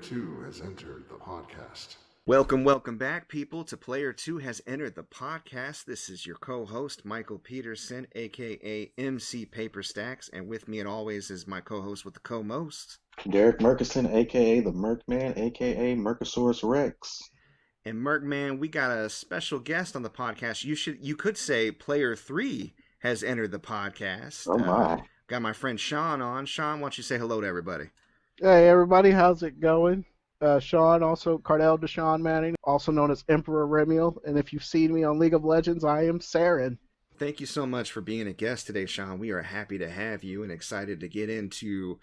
2 has entered the podcast. Welcome back, people, to Player 2 has entered the podcast. This is your co-host, Michael Peterson, a.k.a. MC Paperstacks, and with me, as always, is my co-host with the co-most, Derrick Murkison, a.k.a. the Merkman, a.k.a. Mercosaurus Rex. And Merkman, we got a special guest on the podcast. You could say Player 3 has entered the podcast. Oh, my. Got my friend Shaun on. Shaun, why don't you say hello to everybody? Hey everybody, how's it going? Shaun, also Kardell DeShaun Manning, also known as Emperor Rimial, and if you've seen me on League of Legends, I am Saren. Thank you so much for being a guest today, Shaun. We are happy to have you and excited to get into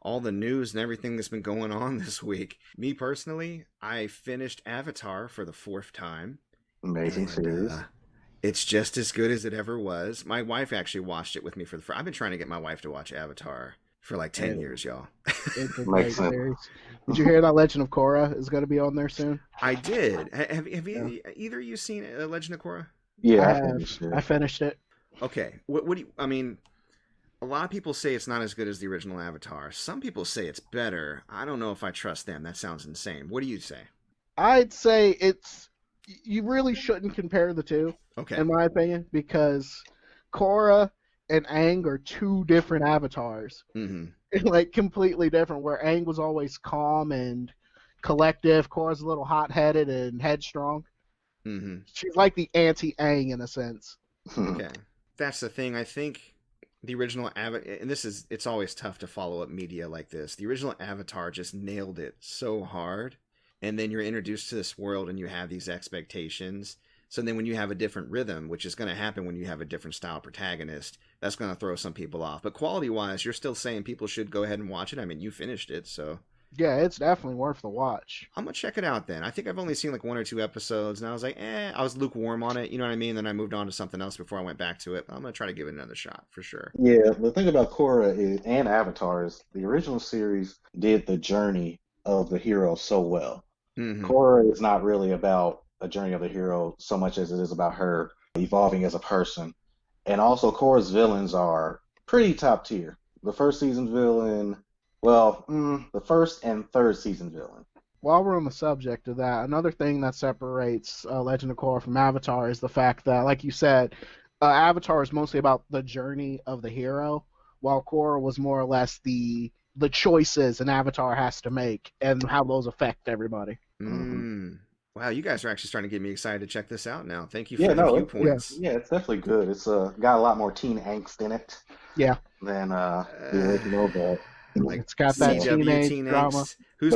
all the news and everything that's been going on this week. Me personally, I finished Avatar for the 4th time. Amazing series. It's just as good as it ever was. My wife actually watched it with me for the first. I've been trying to get my wife to watch Avatar for like 10 years, y'all. It's a great series. Did you hear that Legend of Korra is going to be on there soon? I did. Have either of you seen Legend of Korra? Yeah, I finished it. Okay. What do you, I mean, a lot of people say it's not as good as the original Avatar. Some people say it's better. I don't know if I trust them. That sounds insane. What do you say? I'd say you really shouldn't compare the two, Okay. in my opinion, because Korra and Aang are two different avatars. Mm-hmm. Like completely different, where Aang was always calm and collective. Korra's a little hot-headed and headstrong. Mm-hmm. She's like the anti-Aang in a sense. Okay. That's the thing. I think the original Avatar, and it's always tough to follow up media like this. The original Avatar just nailed it so hard. And then you're introduced to this world and you have these expectations. So then when you have a different rhythm, which is going to happen when you have a different style protagonist, that's going to throw some people off. But quality-wise, you're still saying people should go ahead and watch it. I mean, you finished it, so... Yeah, it's definitely worth the watch. I'm going to check it out then. I think I've only seen like 1 or 2 episodes, and I was like, I was lukewarm on it, you know what I mean? Then I moved on to something else before I went back to it. But I'm going to try to give it another shot, for sure. Yeah, the thing about Korra and Avatar is the original series did the journey of the hero so well. Mm-hmm. Korra is not really about a journey of the hero so much as it is about her evolving as a person. And also, Korra's villains are pretty top tier. The first season villain, the first and third season villain. While we're on the subject of that, another thing that separates Legend of Korra from Avatar is the fact that, like you said, Avatar is mostly about the journey of the hero, while Korra was more or less the choices an Avatar has to make and how those affect everybody. Mm. Wow, you guys are actually starting to get me excited to check this out now. Thank you for the viewpoints. Yeah, it's definitely good. It's got a lot more teen angst in it. Yeah. Than the original, but like it's got that CW teen drama. Who's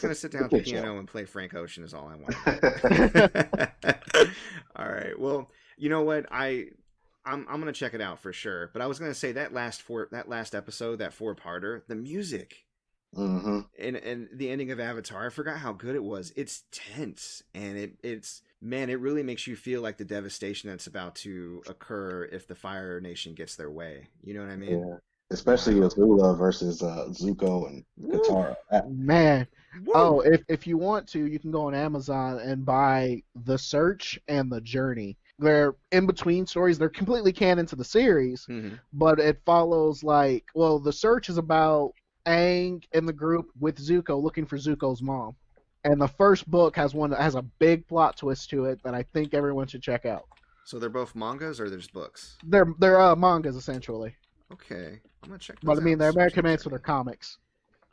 gonna sit down at the piano and play Frank Ocean is all I want. All right. Well, you know what? I'm gonna check it out for sure. But I was gonna say that last episode, that 4-parter, the music. Mm-hmm. And the ending of Avatar, I forgot how good it was. It's tense, and it really makes you feel like the devastation that's about to occur if the Fire Nation gets their way. You know what I mean? Yeah. Especially Azula versus Zuko and Katara. Man. Woo. Oh, if you want to, you can go on Amazon and buy The Search and The Journey. They're in between stories. They're completely canon to the series, but it follows The Search is about Aang and the group with Zuko looking for Zuko's mom. And the first book has one that has a big plot twist to it that I think everyone should check out. So they're both mangas or they're just books? They're mangas essentially. Okay, I'm gonna check those But I mean, out. they're American made, so they're comics.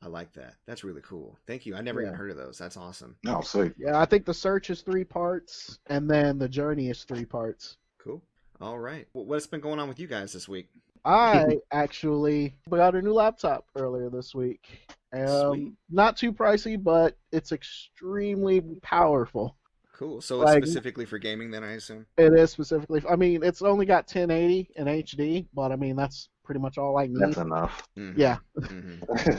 I like that. That's really cool. Thank you. I never even heard of those. That's awesome. Oh, sweet. Yeah, I think The Search is 3 parts, and then The Journey is 3 parts. Cool. All right. Well, what's been going on with you guys this week? I actually got a new laptop earlier this week. Sweet. Not too pricey, but it's extremely powerful. Cool. So it's specifically for gaming then, I assume? It is specifically. I mean, it's only got 1080 in HD, but I mean, that's pretty much all I need. That's enough. Mm-hmm. Yeah. Mm-hmm.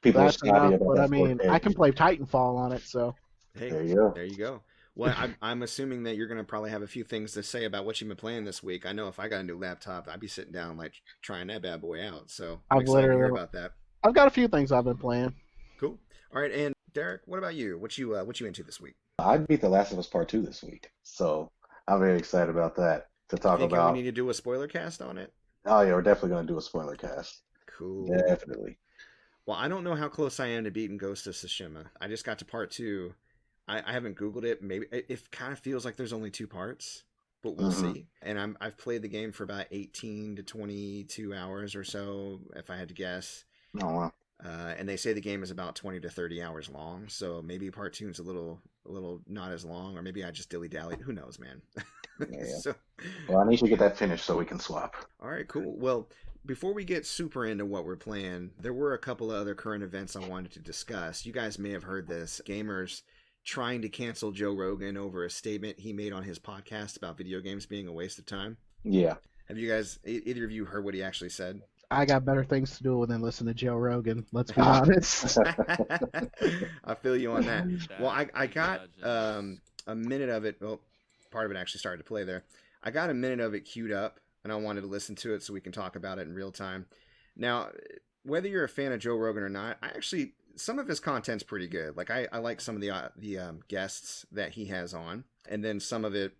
People that's are snotty enough, about but that I mean, 4K. I can play Titanfall on it, so. Hey, there you go. There you go. Well, I'm assuming that you're going to probably have a few things to say about what you've been playing this week. I know if I got a new laptop, I'd be sitting down like trying that bad boy out. So I'm excited to hear about that. I've got a few things I've been playing. Cool. All right, and Derrick, what about you? What you into this week? I beat The Last of Us Part 2 this week, so I'm very excited about that to talk about. We need to do a spoiler cast on it? Oh yeah, we're definitely going to do a spoiler cast. Cool. Definitely. Well, I don't know how close I am to beating Ghost of Tsushima. I just got to part 2. I haven't Googled it. Maybe it kind of feels like there's only 2 parts, but we'll see. And I've played the game for about 18 to 22 hours or so, if I had to guess. Oh, wow. And they say the game is about 20 to 30 hours long, so maybe part 2 is a little not as long, or maybe I just dilly-dallied. Who knows, man? Yeah. So, Well, I need to get that finished so we can swap. all right, cool. Well, before we get super into what we're playing, there were a couple of other current events I wanted to discuss. You guys may have heard this. Gamers trying to cancel Joe Rogan over a statement he made on his podcast about video games being a waste of time. Yeah. Have you guys, either of you, heard what he actually said? I got better things to do than listen to Joe Rogan. Let's be honest. I feel you on that. Well, I got a minute of it. Well, part of it actually started to play there. I got a minute of it queued up, and I wanted to listen to it so we can talk about it in real time. Now, whether you're a fan of Joe Rogan or not, some of his content's pretty good. Like I like some of the guests that he has on, and then some of it,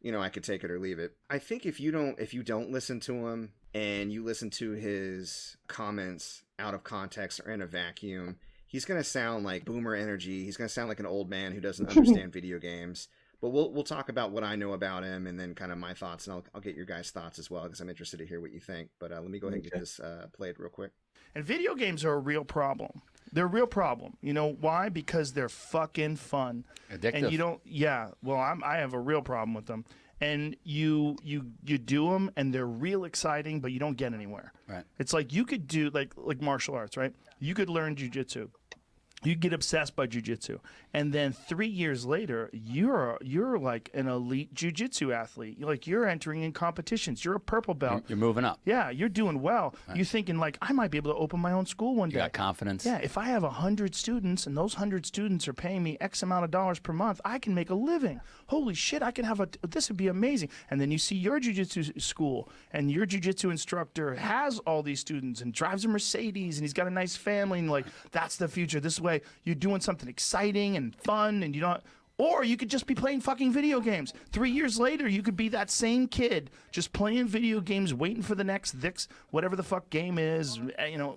I could take it or leave it. I think if you don't listen to him and you listen to his comments out of context or in a vacuum, he's gonna sound like boomer energy. He's gonna sound like an old man who doesn't understand video games. But we'll talk about what I know about him and then kind of my thoughts, and I'll get your guys' thoughts as well because I'm interested to hear what you think. But let me go ahead and get this played real quick. And video games are a real problem. They're a real problem. You know why? Because they're fucking fun. Addictive. And you don't. Yeah. Well, I have a real problem with them. And you do them, and they're real exciting, but you don't get anywhere. Right. It's like you could do like martial arts, right? You could learn jujitsu. You get obsessed by jiu-jitsu, and then 3 years later, you're like an elite jiu-jitsu athlete. You're entering in competitions. You're a purple belt. You're moving up. Yeah, you're doing well. Right. You're thinking like, I might be able to open my own school one day. You got confidence. Yeah, if I have 100 students and those 100 students are paying me X amount of dollars per month, I can make a living. Holy shit, I can have this would be amazing. And then you see your jiu-jitsu school, and your jiu-jitsu instructor has all these students and drives a Mercedes, and he's got a nice family, and that's the future. This way you're doing something exciting and fun, and you don't. Or you could just be playing fucking video games. 3 years later, you could be that same kid just playing video games, waiting for the next whatever the fuck game is,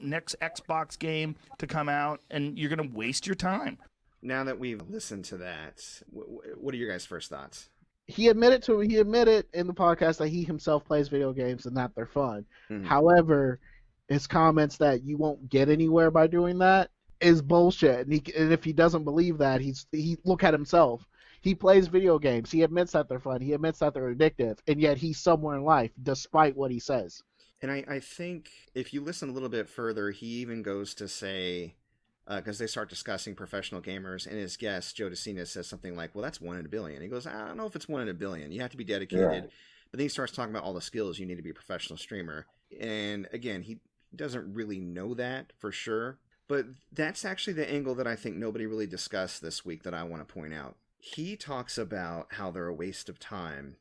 next Xbox game to come out, and you're gonna waste your time. Now that we've listened to that, what are your guys' first thoughts? He admitted in the podcast that he himself plays video games and that they're fun. Mm-hmm. However, his comments that you won't get anywhere by doing that is bullshit. And if he doesn't believe that, he look at himself. He plays video games. He admits that they're fun. He admits that they're addictive, and yet he's somewhere in life, despite what he says. And I think if you listen a little bit further, he even goes to say, because they start discussing professional gamers, and his guest, Joe DeShaun, says something like, well, that's 1 in a billion. He goes, I don't know if it's 1 in a billion. You have to be dedicated. Yeah. But then he starts talking about all the skills you need to be a professional streamer. And again, he doesn't really know that for sure. But that's actually the angle that I think nobody really discussed this week that I want to point out. He talks about how they're a waste of time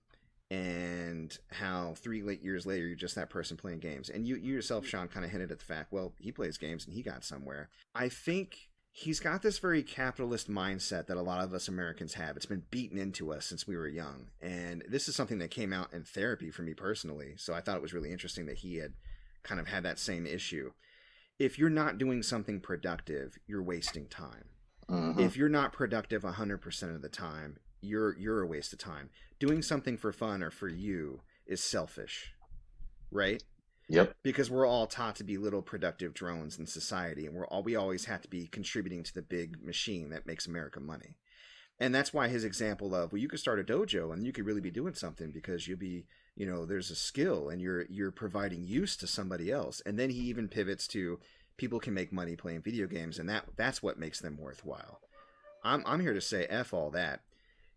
and how 3 years later, you're just that person playing games. And you yourself, Shaun, kind of hinted at the fact, well, he plays games and he got somewhere. I think he's got this very capitalist mindset that a lot of us Americans have. It's been beaten into us since we were young. And this is something that came out in therapy for me personally. So I thought it was really interesting that he had kind of had that same issue. If you're not doing something productive, you're wasting time. Mm-hmm. If you're not productive 100% of the time, you're a waste of time. Doing something for fun or for you is selfish, right? Yep. Because we're all taught to be little productive drones in society, and we always have to be contributing to the big machine that makes America money. And that's why his example of, well, you could start a dojo and you could really be doing something because you'll be, there's a skill and you're providing use to somebody else. And then he even pivots to people can make money playing video games, and that's what makes them worthwhile. I'm here to say F all that.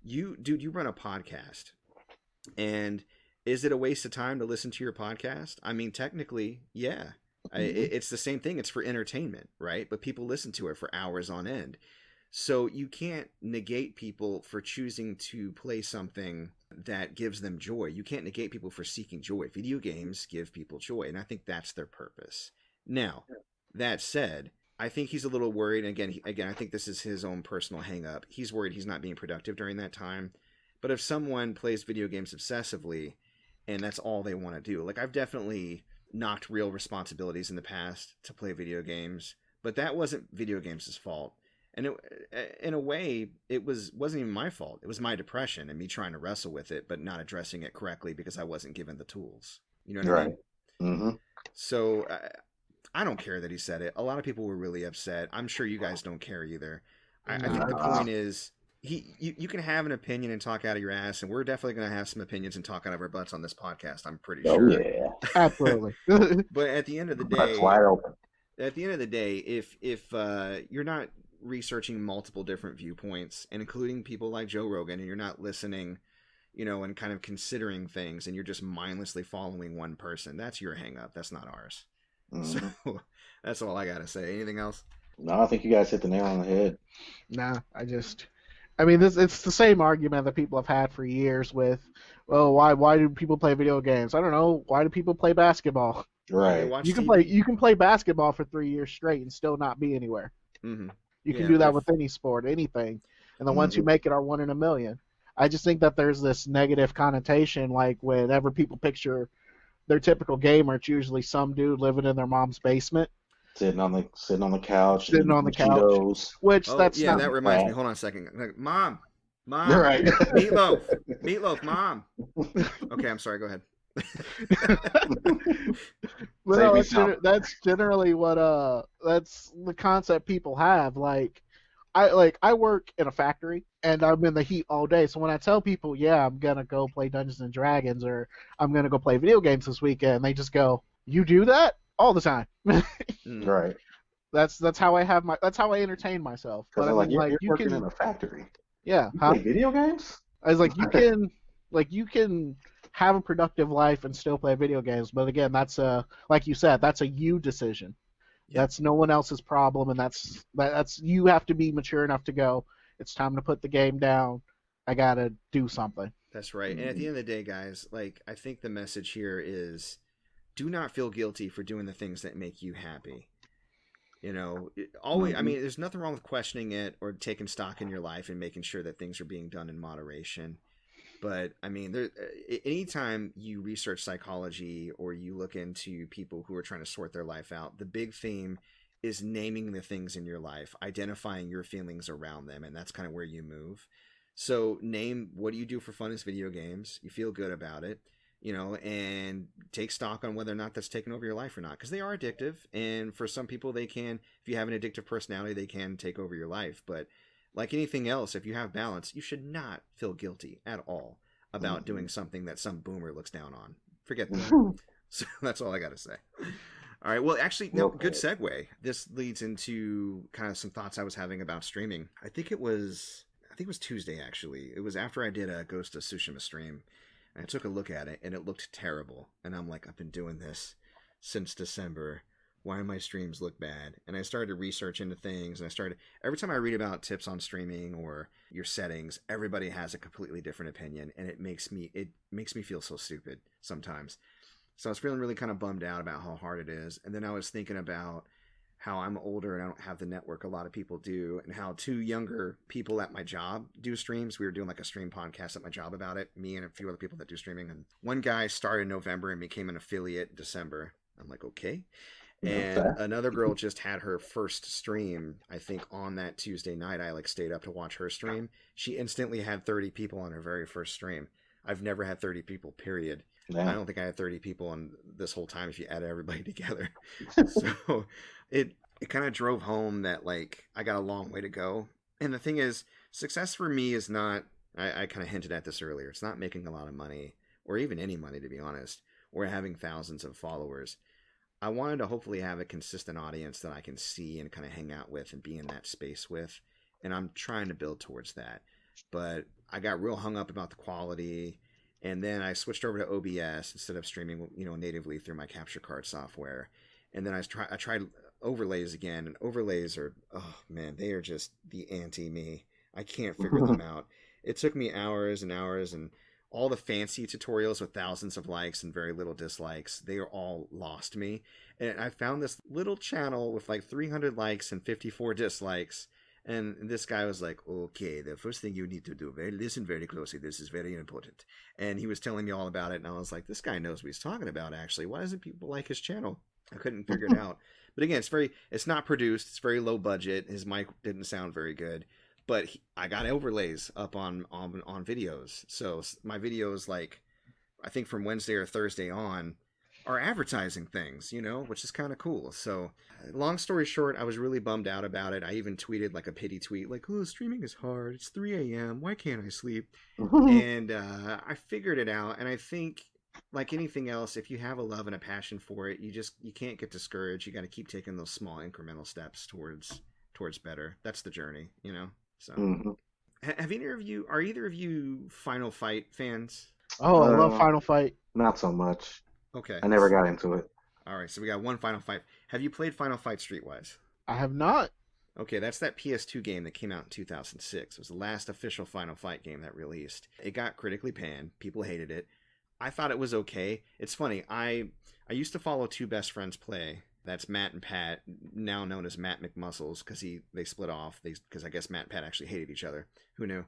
You run a podcast, and is it a waste of time to listen to your podcast? I mean, technically, yeah. It's the same thing. It's for entertainment, right? But people listen to it for hours on end. So you can't negate people for choosing to play something that gives them joy. You can't negate people for seeking joy. Video games give people joy, and I think that's their purpose. Now, that said, I think he's a little worried. And again, I think this is his own personal hang-up. He's worried he's not being productive during that time. But if someone plays video games obsessively and that's all they want to do, like I've definitely knocked real responsibilities in the past to play video games. But that wasn't video games' fault. And in a way, it wasn't even my fault. It was my depression and me trying to wrestle with it, but not addressing it correctly because I wasn't given the tools. You know what I mean? Mm-hmm. So I don't care that he said it. A lot of people were really upset. I'm sure you guys don't care either. I think the point is, you can have an opinion and talk out of your ass, and we're definitely going to have some opinions and talk out of our butts on this podcast. I'm pretty sure. Yeah, Absolutely. But at the end of the day, that's wide open. At the end of the day, if you're not researching multiple different viewpoints, and including people like Joe Rogan, and you're not listening, and kind of considering things, and you're just mindlessly following one person, that's your hang up. That's not ours. Mm-hmm. So that's all I got to say. Anything else? No, I think you guys hit the nail on the head. Nah, it's the same argument that people have had for years with, well, why do people play video games? I don't know. Why do people play basketball? Right. You can play basketball for 3 years straight and still not be anywhere. Mm-hmm. You can do that with any sport, anything. And the ones who make it are 1 in a million. I just think that there's this negative connotation, like whenever people picture their typical gamer, it's usually some dude living in their mom's basement. Sitting on the couch. Sitting on the couch. Which that's not. That reminds me. Hold on a second. Mom. Right. Meatloaf, Mom. Okay, I'm sorry. Go ahead. Well, that's generally what that's the concept people have. I work in a factory and I'm in the heat all day. So when I tell people, yeah, I'm gonna go play Dungeons and Dragons or I'm gonna go play video games this weekend, they just go, "You do that all the time?" Right. That's how I entertain myself. But I mean, you're working in a factory. Yeah. You play video games? I was like, you can have a productive life and still play video games, but again, that's like you said, that's a you decision. Yeah. That's no one else's problem, and that's you have to be mature enough to go, it's time to put the game down. I gotta do something. That's right. And at the end of the day, guys, I think the message here is, do not feel guilty for doing the things that make you happy. Always. I mean, there's nothing wrong with questioning it or taking stock in your life and making sure that things are being done in moderation. But I mean, anytime you research psychology or you look into people who are trying to sort their life out, the big theme is naming the things in your life, identifying your feelings around them, and that's kind of where you move. So name, what do you do for fun as video games? You feel good about it, and take stock on whether or not that's taken over your life or not, because they are addictive. And for some people, they can, if you have an addictive personality, they can take over your life. But like anything else, if you have balance, you should not feel guilty at all about doing something that some boomer looks down on. Forget that. So that's all I got to say. All right. Well, actually, no, good segue. This leads into kind of some thoughts I was having about streaming. I think it was Tuesday, actually. It was after I did a Ghost of Tsushima stream. And I took a look at it, and it looked terrible. And I'm like, I've been doing this since December. Why do my streams look bad? And I started to research into things, and every time I read about tips on streaming or your settings, everybody has a completely different opinion, and it makes me feel so stupid sometimes. So I was feeling really kind of bummed out about how hard it is. And then I was thinking about how I'm older and I don't have the network a lot of people do, and how 2 younger people at my job do streams. We were doing like a stream podcast at my job about it, me and a few other people that do streaming. And one guy started in November and became an affiliate in December. I'm like, okay. And another girl just had her first stream, I think, on that Tuesday night. I stayed up to watch her stream. She instantly had 30 people on her very first stream. I've never had 30 people, period. Yeah. I don't think I had 30 people on this whole time if you add everybody together. So it kind of drove home that I got a long way to go. And the thing is, success for me is not, I kind of hinted at this earlier, it's not making a lot of money, or even any money, to be honest, or having thousands of followers. I wanted to hopefully have a consistent audience that I can see and kind of hang out with and be in that space with. And I'm trying to build towards that. But I got real hung up about the quality. And then I switched over to OBS instead of streaming, natively through my capture card software. And then I tried overlays again. And overlays are, oh man, they are just the anti-me. I can't figure them out. It took me hours and hours, and all the fancy tutorials with thousands of likes and very little dislikes, they are all lost me. And I found this little channel with 300 likes and 54 dislikes. And this guy was like, okay, the first thing you need to do, listen very closely. This is very important. And he was telling me all about it. And I was like, this guy knows what he's talking about, actually. Why doesn't people like his channel? I couldn't figure it out. But again, it's not produced. It's very low budget. His mic didn't sound very good, but I got overlays up on videos. So my videos, like, I think from Wednesday or Thursday on, are advertising things, which is kind of cool. So long story short, I was really bummed out about it. I even tweeted like a pity tweet, like, oh, streaming is hard. It's 3 a.m. Why can't I sleep? And I figured it out. And I think, like anything else, if you have a love and a passion for it, you can't get discouraged. You got to keep taking those small incremental steps towards better. That's the journey, So are either of you Final Fight fans? Oh, I love Final Fight. Not so much. Okay. I never got into it. All right, so we got one Final Fight. Have you played Final Fight Streetwise? I have not. Okay, that's that PS2 game that came out in 2006. It was the last official Final Fight game that released. It got critically panned. People hated it. I thought it was okay. It's funny. I used to follow two best friends play. That's Matt and Pat, now known as Matt McMuscles, because they split off. Because I guess Matt and Pat actually hated each other. Who knew?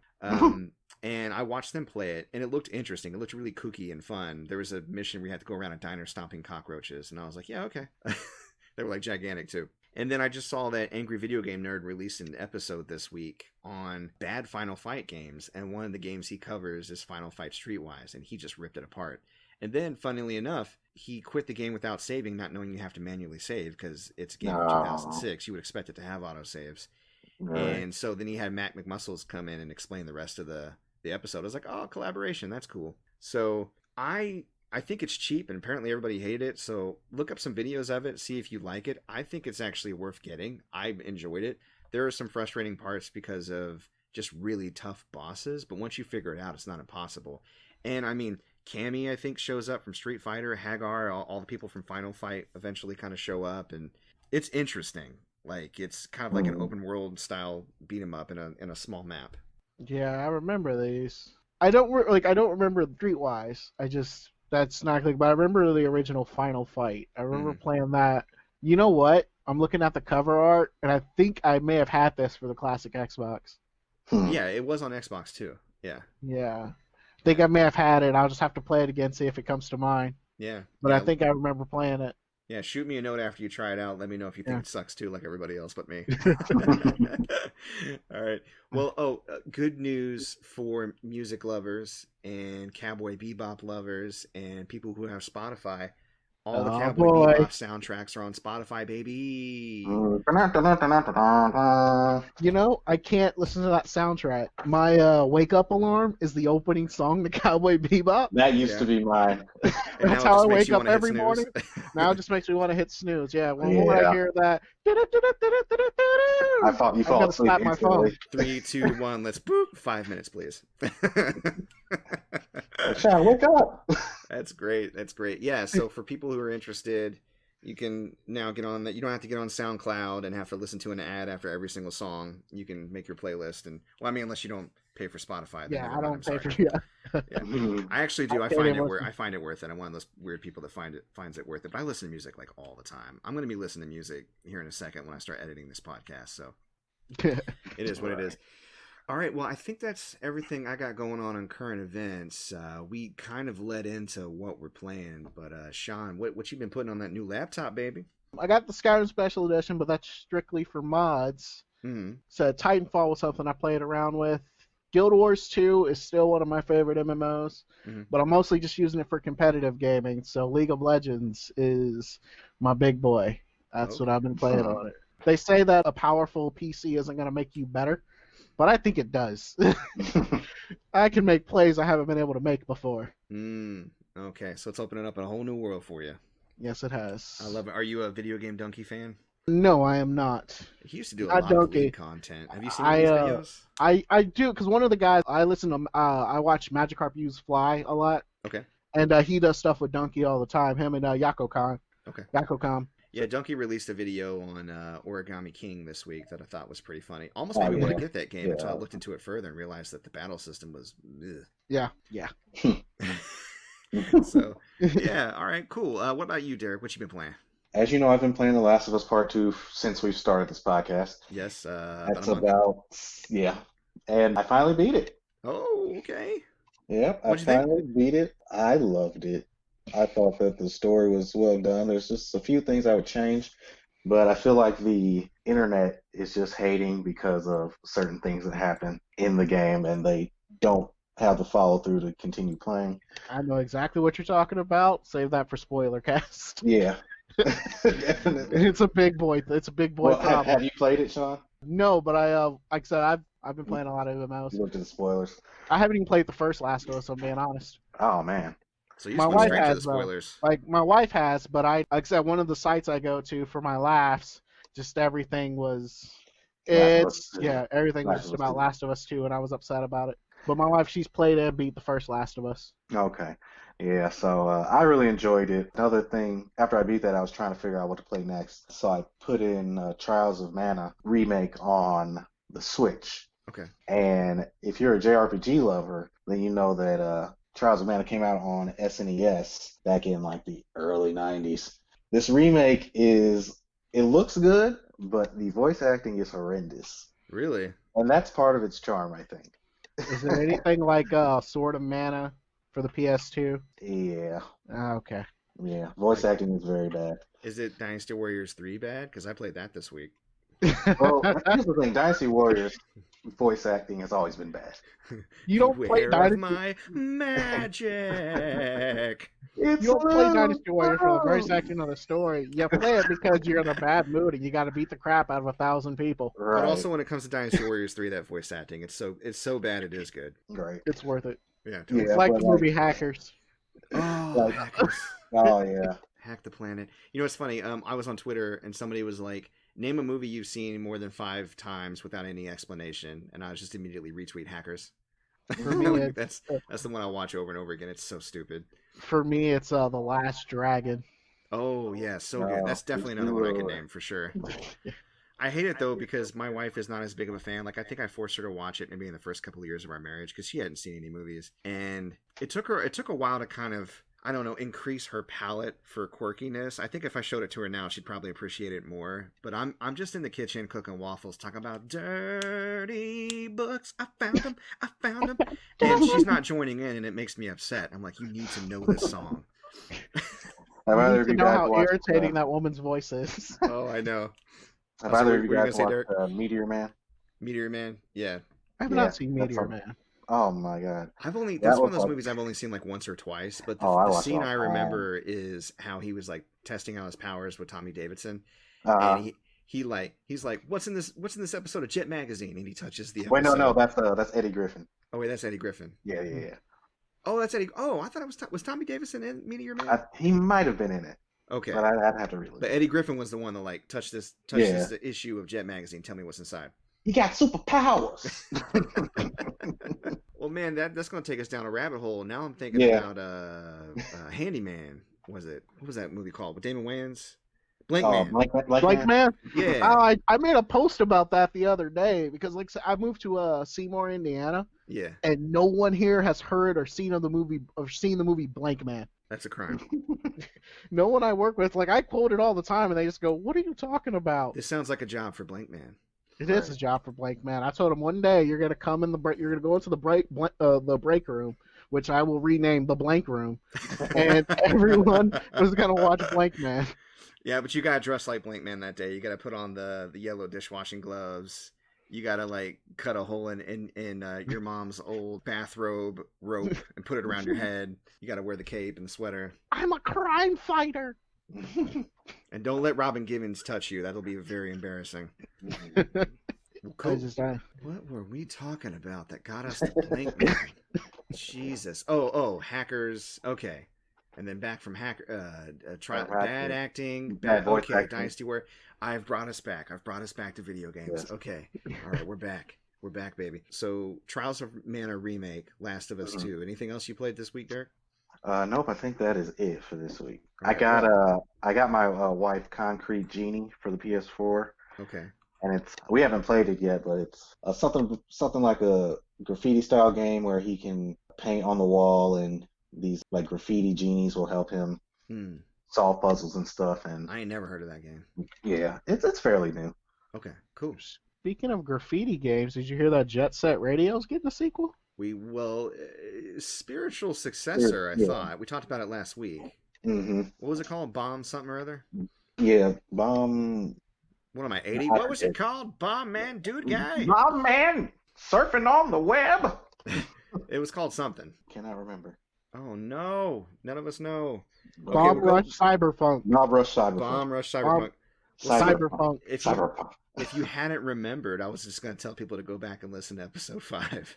And I watched them play it, and it looked interesting. It looked really kooky and fun. There was a mission where you had to go around a diner stomping cockroaches, and I was like, yeah, okay. They were like gigantic too. And then I just saw that Angry Video Game Nerd released an episode this week on bad Final Fight games, and one of the games he covers is Final Fight Streetwise, and he just ripped it apart. And then, funnily enough, he quit the game without saving, not knowing you have to manually save, because it's a game from 2006. You would expect it to have autosaves. Right. And so then he had Matt McMuscles come in and explain the rest of the episode. I was like, oh, collaboration, that's cool. So I think it's cheap, and apparently everybody hated it, so look up some videos of it, see if you like it. I think it's actually worth getting. I enjoyed it. There are some frustrating parts because of just really tough bosses, but once you figure it out, it's not impossible. And I mean, Cammy, I think, shows up from Street Fighter. Hagar, all the people from Final Fight eventually kind of show up, and it's interesting. Like, it's kind of like an open world style beat 'em up in a small map. Yeah, I remember these. I don't remember Streetwise. That's not click, but I remember the original Final Fight. I remember playing that. You know what? I'm looking at the cover art, and I think I may have had this for the classic Xbox. Yeah, it was on Xbox too. Yeah. Yeah. I think I may have had it. I'll just have to play it again, see if it comes to mind. Yeah. But I think I remember playing it. Yeah, shoot me a note after you try it out. Let me know if you think it sucks too, like everybody else but me. All right. Well, good news for music lovers and Cowboy Bebop lovers and people who have Spotify. All the Cowboy Bebop soundtracks are on Spotify, baby. You know, I can't listen to that soundtrack. My wake up alarm is the opening song to Cowboy Bebop. That used to be mine. That's how I wake up every morning. Now it just makes me want to hit snooze. Yeah, when I hear that, I thought you fall asleep. My phone. 3, 2, 1, let's boop. 5 minutes, please. Shaun, wake up. That's great. That's great. Yeah, so for people who are interested, you can now get on that. You don't have to get on SoundCloud and have to listen to an ad after every single song. You can make your playlist, and unless you don't pay for Spotify. Yeah, I don't pay for I actually do. I find it worth it. I'm one of those weird people that finds it worth it. But I listen to music like all the time. I'm going to be listening to music here in a second when I start editing this podcast. So it is what it is. All right, well, I think that's everything I got going on current events. We kind of led into what we're playing, but Shaun, what you been putting on that new laptop, baby? I got the Skyrim Special Edition, but that's strictly for mods. So Titanfall was something I played around with. Guild Wars 2 is still one of my favorite MMOs, but I'm mostly just using it for competitive gaming, so League of Legends is my big boy. That's what I've been playing on it. They say that a powerful PC isn't going to make you better, but I think it does. I can make plays I haven't been able to make before. Okay, so it's opening up a whole new world for you. Yes, it has. I love it. Are you a video game donkey fan? No, I am not. He used to do a lot of League content. Have you seen these videos? I do, because one of the guys I listen to, I watch Magikarp use Fly a lot. Okay. And he does stuff with Donkey all the time. Him and Yakocon. Okay. Yakocon. Yeah, Donkey released a video on Origami King this week that I thought was pretty funny. Almost made me want to get that game until I looked into it further and realized that the battle system was... Ugh. Yeah. So, yeah, all right, cool. What about you, Derrick? What you been playing? As you know, I've been playing The Last of Us Part 2 since we've started this podcast. Yes. That's and I finally beat it. Oh, okay. Yep, I finally beat it. I loved it. I thought that the story was well done. There's just a few things I would change, but I feel like the internet is just hating because of certain things that happen in the game, and they don't have the follow through to continue playing. I know exactly what you're talking about. Save that for spoiler cast. Yeah, definitely. It's a big boy. It's a big boy Well, problem. have you played it, Sean? No, but like I said, I've been playing a lot of MMOs. You looked at the spoilers. I haven't even played the first Last of Us. I'm being honest. Oh man. So you My just went wife straight to the has, though. spoilers. Like my wife has, but like I said, one of the sites I go to for my laughs, just everything was. Last of Us 2. Everything was Last just of Us about 2. Last of Us 2, and I was upset about it. But my wife, she's played and beat the first Last of Us. Okay. Yeah, so I really enjoyed it. Another thing, after I beat that, I was trying to figure out what to play next. So I put in Trials of Mana Remake on the Switch. Okay. And if you're a JRPG lover, then you know that Trials of Mana came out on SNES back in like the early 90s. This remake it looks good, but the voice acting is horrendous. Really? And that's part of its charm, I think. Is it anything like Sword of Mana for the PS2? Yeah. Okay. Yeah. Voice acting is very bad. Is it Dynasty Warriors 3 bad? Because I played that this week. Well, here's the thing. Dynasty Warriors voice acting has always been bad. You don't play Beware of Dynasty. my magic. You don't play Dynasty Warriors for the voice acting of the story. You play it because you're in a bad mood and you got to beat the crap out of 1,000 people. Right. But also when it comes to Dynasty Warriors 3, that voice acting, it's so bad it is good. Right. It's worth it. Yeah. Yeah, It's like but the movie Hackers. Oh, Like- hackers. Oh yeah. Hack the planet. You know what's funny? I was on Twitter and somebody was like, "Name a movie you've seen more than 5 times without any explanation," and I was just immediately retweet Hackers. For me, Like, it's, that's the one I watch over and over again. It's so stupid. The Last Dragon. Oh yeah, so good. Oh, That's definitely it's another one I could good. name for sure. I hate it though because my wife is not as big of a fan. Like I think I forced her to watch it maybe in the first couple of years of our marriage because she hadn't seen any movies, and it took a while to kind of, I don't know, increase her palate for quirkiness. I think if I showed it to her now, she'd probably appreciate it more. But I'm just in the kitchen cooking waffles, talking about dirty books. I found them, and she's not joining in, and it makes me upset. I'm like, you need to know this song. I'd You rather need to you know guys how watch. irritating that woman's voice is. Oh, I know. I'd So rather what you were you guys gonna say, watch Derek? Meteor Man. Meteor Man, yeah. I have Yeah, not seen that's Meteor something. Man. Oh my god. That's one was of those fun. movies I've only seen like once or twice. But Oh, I the watch it scene all I the remember is how he was like testing out his powers with Tommy Davidson, Uh, and he's like, what's in this episode of Jet Magazine? And he touches the wait, no, episode. that's Eddie Griffin. Oh wait, that's Eddie Griffin. Yeah, yeah, yeah. Oh, that's Eddie. Oh, I thought it was Tommy Davidson in Meteor Man. He might have been in it, Okay, but I'd have to read but it. Eddie Griffin was the one that like touched this issue of Jet Magazine. Tell me what's inside. He got superpowers. Well, man, that's going to take us down a rabbit hole. Now I'm thinking Yeah. about Handyman. What was that movie called? With Damon Wayans? Blank Oh, Man. Like, man, Yeah. I made a post about that the other day because, like, I moved to Seymour, Indiana, Yeah. and no one here has heard or seen the movie Blank Man. That's a crime. No one I work with, like, I quote it all the time, and they just go, "What are you talking about?" This sounds like a job for Blank Man. It is a job for Blank Man. I told him one day you're gonna come in you're gonna go into the break room, which I will rename the Blank Room, and everyone was gonna watch Blank Man. Yeah, but you got to dress like Blank Man that day. You got to put on the yellow dishwashing gloves. You got to like cut a hole in your mom's old bathrobe rope and put it around your head. You got to wear the cape and the sweater. I'm a crime fighter. And don't let Robin Givens touch you. That'll be very embarrassing. Cool. What were we talking about that got us to Blank Man? Jesus. Oh, hackers. Okay. And then back from bad acting, Bad voice okay, acting. Dynasty Warrior. I've brought us back to video games. Yes. Okay. All right, we're back. We're back, baby. So, Trials of Mana Remake, Last of Us 2. Anything else you played this week, Derek? Nope, I think that is it for this week. All right, I got my wife Concrete Genie for the PS4, Okay. and we haven't played it yet, but it's something like a graffiti style game where he can paint on the wall, and these like graffiti genies will help him solve puzzles and stuff. And I ain't never heard of that game. yeah, it's fairly new. Okay, cool. Speaking of graffiti games, did you hear that Jet Set Radio's getting a sequel? Spiritual successor, I Yeah. thought. We talked about it last week. Mm-hmm. What was it called? Bomb something or other? Yeah, Bomb. What am I, 80? What was it called? Bomb Man Dude Guy? Bomb Man surfing on the web. It was called something. Cannot remember. Oh, no. None of us know. Okay, Bomb we'll go- Rush Cyberpunk. Bomb Rush Cyberpunk. Bomb Rush Cyberpunk. Cyberpunk. Cyberpunk. If you hadn't remembered, I was just going to tell people to go back and listen to episode 5.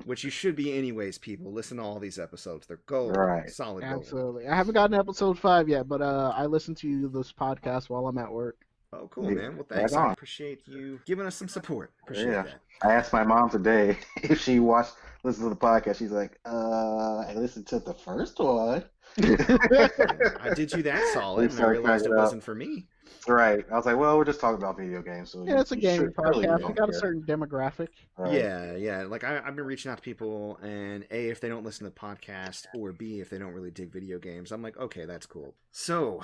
Which you should be anyways, people. Listen to all these episodes. They're gold. Right. Solid gold. Absolutely. I haven't gotten to episode 5 yet, but I listen to this podcast while I'm at work. Oh, cool, man. Well, thanks. Right on. I appreciate you giving us some support. Appreciate Yeah. that. I asked my mom today if she listened to the podcast. She's like, I listened to the first one. I did you that solid, and I realized it wasn't for me. Right. I was like, well, we're just talking about video games. So Yeah, it's a gaming surely you podcast. We don't got a care. certain demographic. Right. Yeah. Like, I've been reaching out to people, and A, if they don't listen to the podcast, or B, if they don't really dig video games, I'm like, okay, that's cool. So,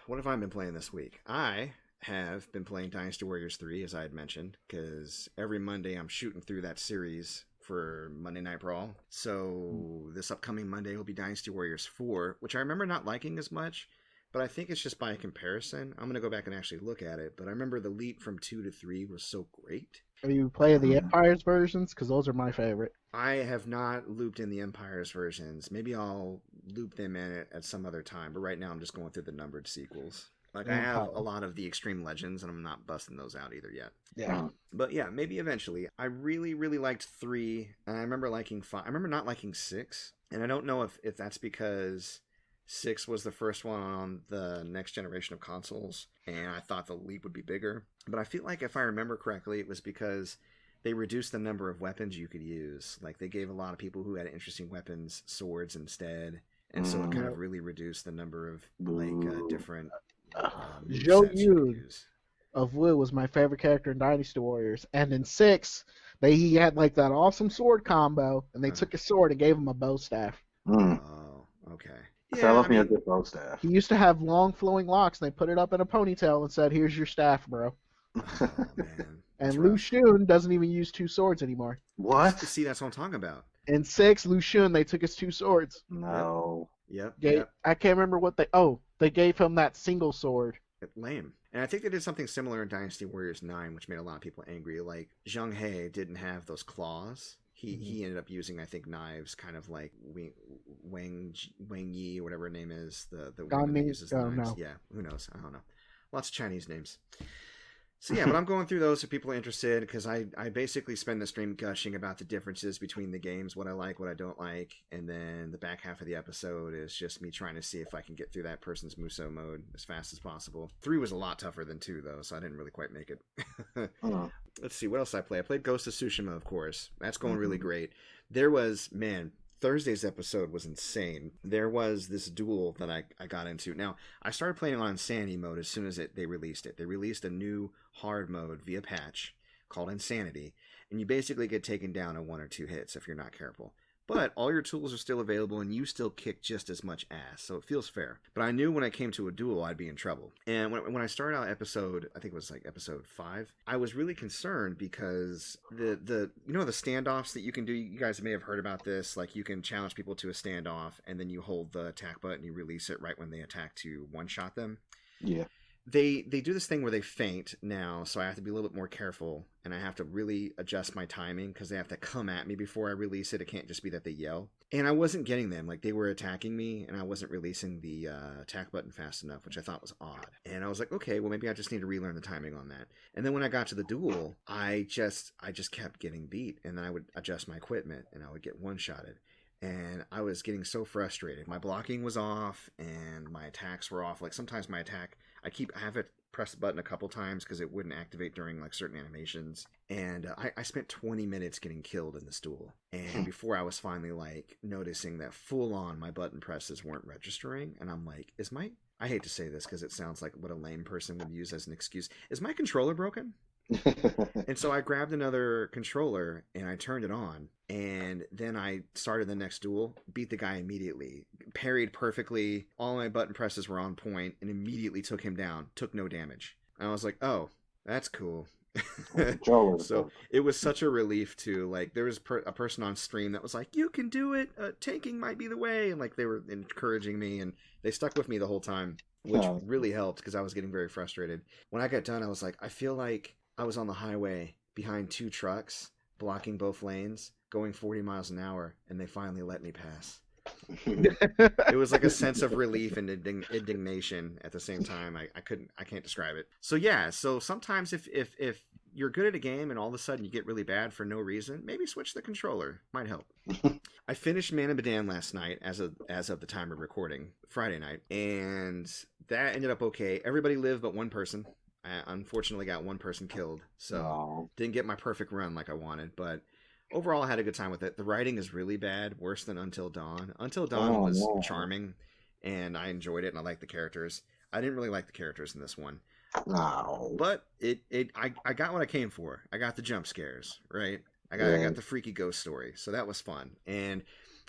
what have I been playing this week? I have been playing Dynasty Warriors 3, as I had mentioned, because every Monday I'm shooting through that series for Monday Night Brawl. So this upcoming Monday will be Dynasty Warriors 4, which I remember not liking as much, but I think it's just by comparison. I'm going to go back and actually look at it, but I remember the leap from 2 to 3 was so great. Are you playing the Empire's versions? Because those are my favorite. I have not looped in the Empire's versions. Maybe I'll loop them in at some other time, but right now I'm just going through the numbered sequels. Like, I have a lot of the Extreme Legends, and I'm not busting those out either yet. Yeah. But yeah, maybe eventually. I really, really liked 3, and I remember liking 5. I remember not liking 6, and I don't know if that's because 6 was the first one on the next generation of consoles, and I thought the leap would be bigger. But I feel like, if I remember correctly, it was because they reduced the number of weapons you could use. Like, they gave a lot of people who had interesting weapons swords instead, and so it kind of really reduced the number of, different... Joe movesets you could Yoon use. of Wood was my favorite character in Dynasty Warriors. And in 6, he had like that awesome sword combo, and they took his sword and gave him a bow staff. Oh, okay. So I love me a good bow staff. He used to have long flowing locks, and they put it up in a ponytail and said, "Here's your staff, bro." Oh, man. And Lu Xun doesn't even use 2 swords anymore. What? See, that's what I'm talking about. In 6, Lu Xun, they took his 2 swords. No. Yep. I can't remember what they gave him that single sword. Lame. And I think they did something similar in Dynasty Warriors 9, which made a lot of people angry. Like, Zheng He didn't have those claws. He ended up using, I think, knives, kind of like Wang Yi, or whatever her name is, the woman that uses knives. No. Yeah, who knows? I don't know. Lots of Chinese names. So yeah, but I'm going through those if people are interested, because I basically spend the stream gushing about the differences between the games, what I like, what I don't like, and then the back half of the episode is just me trying to see if I can get through that person's Muso mode as fast as possible. 3 was a lot tougher than 2, though, so I didn't really quite make it. Let's see, what else I play? I played Ghost of Tsushima, of course. That's going really great. There was, Thursday's episode was insane. There was this duel that I got into. Now, I started playing on Insanity mode as soon as they released it. They released a new hard mode via patch called Insanity, and you basically get taken down in 1 or 2 hits if you're not careful. But all your tools are still available, and you still kick just as much ass, so it feels fair. But I knew when I came to a duel, I'd be in trouble. And when I started out episode, I think it was like episode 5, I was really concerned because the standoffs that you can do, you guys may have heard about this, like you can challenge people to a standoff, and then you hold the attack button, you release it right when they attack to one-shot them. Yeah. They do this thing where they feint now, so I have to be a little bit more careful, and I have to really adjust my timing because they have to come at me before I release it. It can't just be that they yell. And I wasn't getting them. Like, they were attacking me, and I wasn't releasing the attack button fast enough, which I thought was odd. And I was like, okay, well, maybe I just need to relearn the timing on that. And then when I got to the duel, I just kept getting beat, and then I would adjust my equipment, and I would get one-shotted. And I was getting so frustrated. My blocking was off, and my attacks were off. Like, sometimes my attack... I have it press the button a couple times because it wouldn't activate during like certain animations. And I spent 20 minutes getting killed in this duel. And before I was finally like noticing that full on my button presses weren't registering. And I'm like, I hate to say this because it sounds like what a lame person would use as an excuse. Is my controller broken? And so I grabbed another controller and I turned it on, and then I started the next duel, beat the guy immediately, parried perfectly, all my button presses were on point, and immediately took him down, took no damage. And I was like, oh, that's cool. Controller. So it was such a relief to like. There was a person on stream that was like, "You can do it. Tanking might be the way," and like they were encouraging me, and they stuck with me the whole time, which really helped because I was getting very frustrated. When I got done, I was like, I feel like I was on the highway behind 2 trucks blocking both lanes, going 40 miles an hour, and they finally let me pass. It was like a sense of relief and indignation at the same time. I can't describe it. So yeah, so sometimes if you're good at a game and all of a sudden you get really bad for no reason, maybe switch the controller. Might help. I finished Medan last night as of the time of recording, Friday night, and that ended up okay. Everybody lived but one person. I unfortunately got one person killed, so didn't get my perfect run like I wanted, but overall, I had a good time with it. The writing is really bad, worse than Until Dawn. Until Dawn was charming, and I enjoyed it, and I liked the characters. I didn't really like the characters in this one. But I got what I came for. I got the jump scares, right? I got the freaky ghost story, so that was fun. And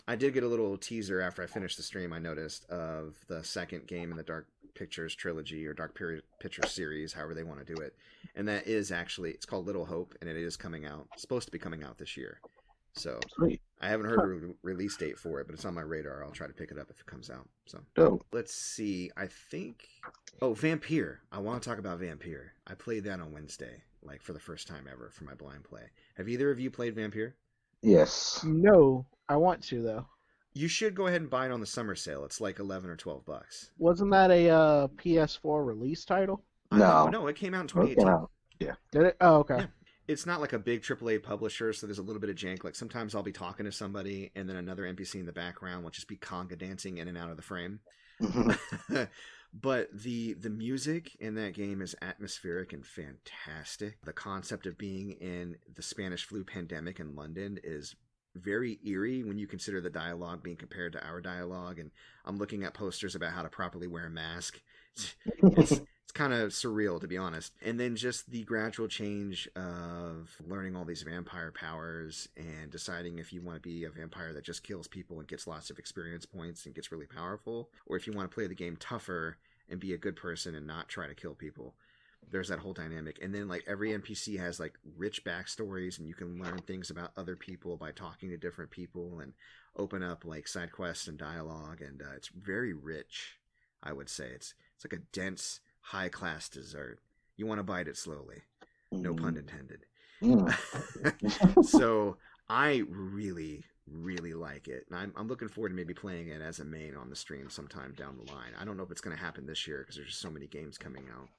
I did get a little teaser after I finished the stream, I noticed, of the second game in the Dark Pictures trilogy or Dark Pictures series, however they want to do it. And that is actually, it's called Little Hope, and it is coming out. It's supposed to be coming out this year. So Sweet. I haven't heard a release date for it, but it's on my radar. I'll try to pick it up if it comes out. So let's see. I think, Vampyr. I want to talk about Vampyr. I played that on Wednesday, like for the first time ever for my blind play. Have either of you played Vampyr? Yes. No, I want to though. You should go ahead and buy it on the summer sale. It's like $11 or $12. Wasn't that a PS4 release title? No, it came out in 2018. Yeah. Did it? Oh, okay. Yeah. It's not like a big AAA publisher, so there's a little bit of jank. Like sometimes I'll be talking to somebody, and then another NPC in the background will just be conga dancing in and out of the frame. But the music in that game is atmospheric and fantastic. The concept of being in the Spanish flu pandemic in London is very eerie when you consider the dialogue being compared to our dialogue. And I'm looking at posters about how to properly wear a mask. It's kind of surreal, to be honest. And then just the gradual change of learning all these vampire powers and deciding if you want to be a vampire that just kills people and gets lots of experience points and gets really powerful, or if you want to play the game tougher and be a good person and not try to kill people. There's that whole dynamic. And then like every NPC has like rich backstories, and you can learn things about other people by talking to different people and open up like side quests and dialogue. And it's very rich, I would say. It's like a dense, high class dessert. You want to bite it slowly. No pun intended. So I really, really like it. And I'm looking forward to maybe playing it as a main on the stream sometime down the line. I don't know if it's going to happen this year because there's just so many games coming out.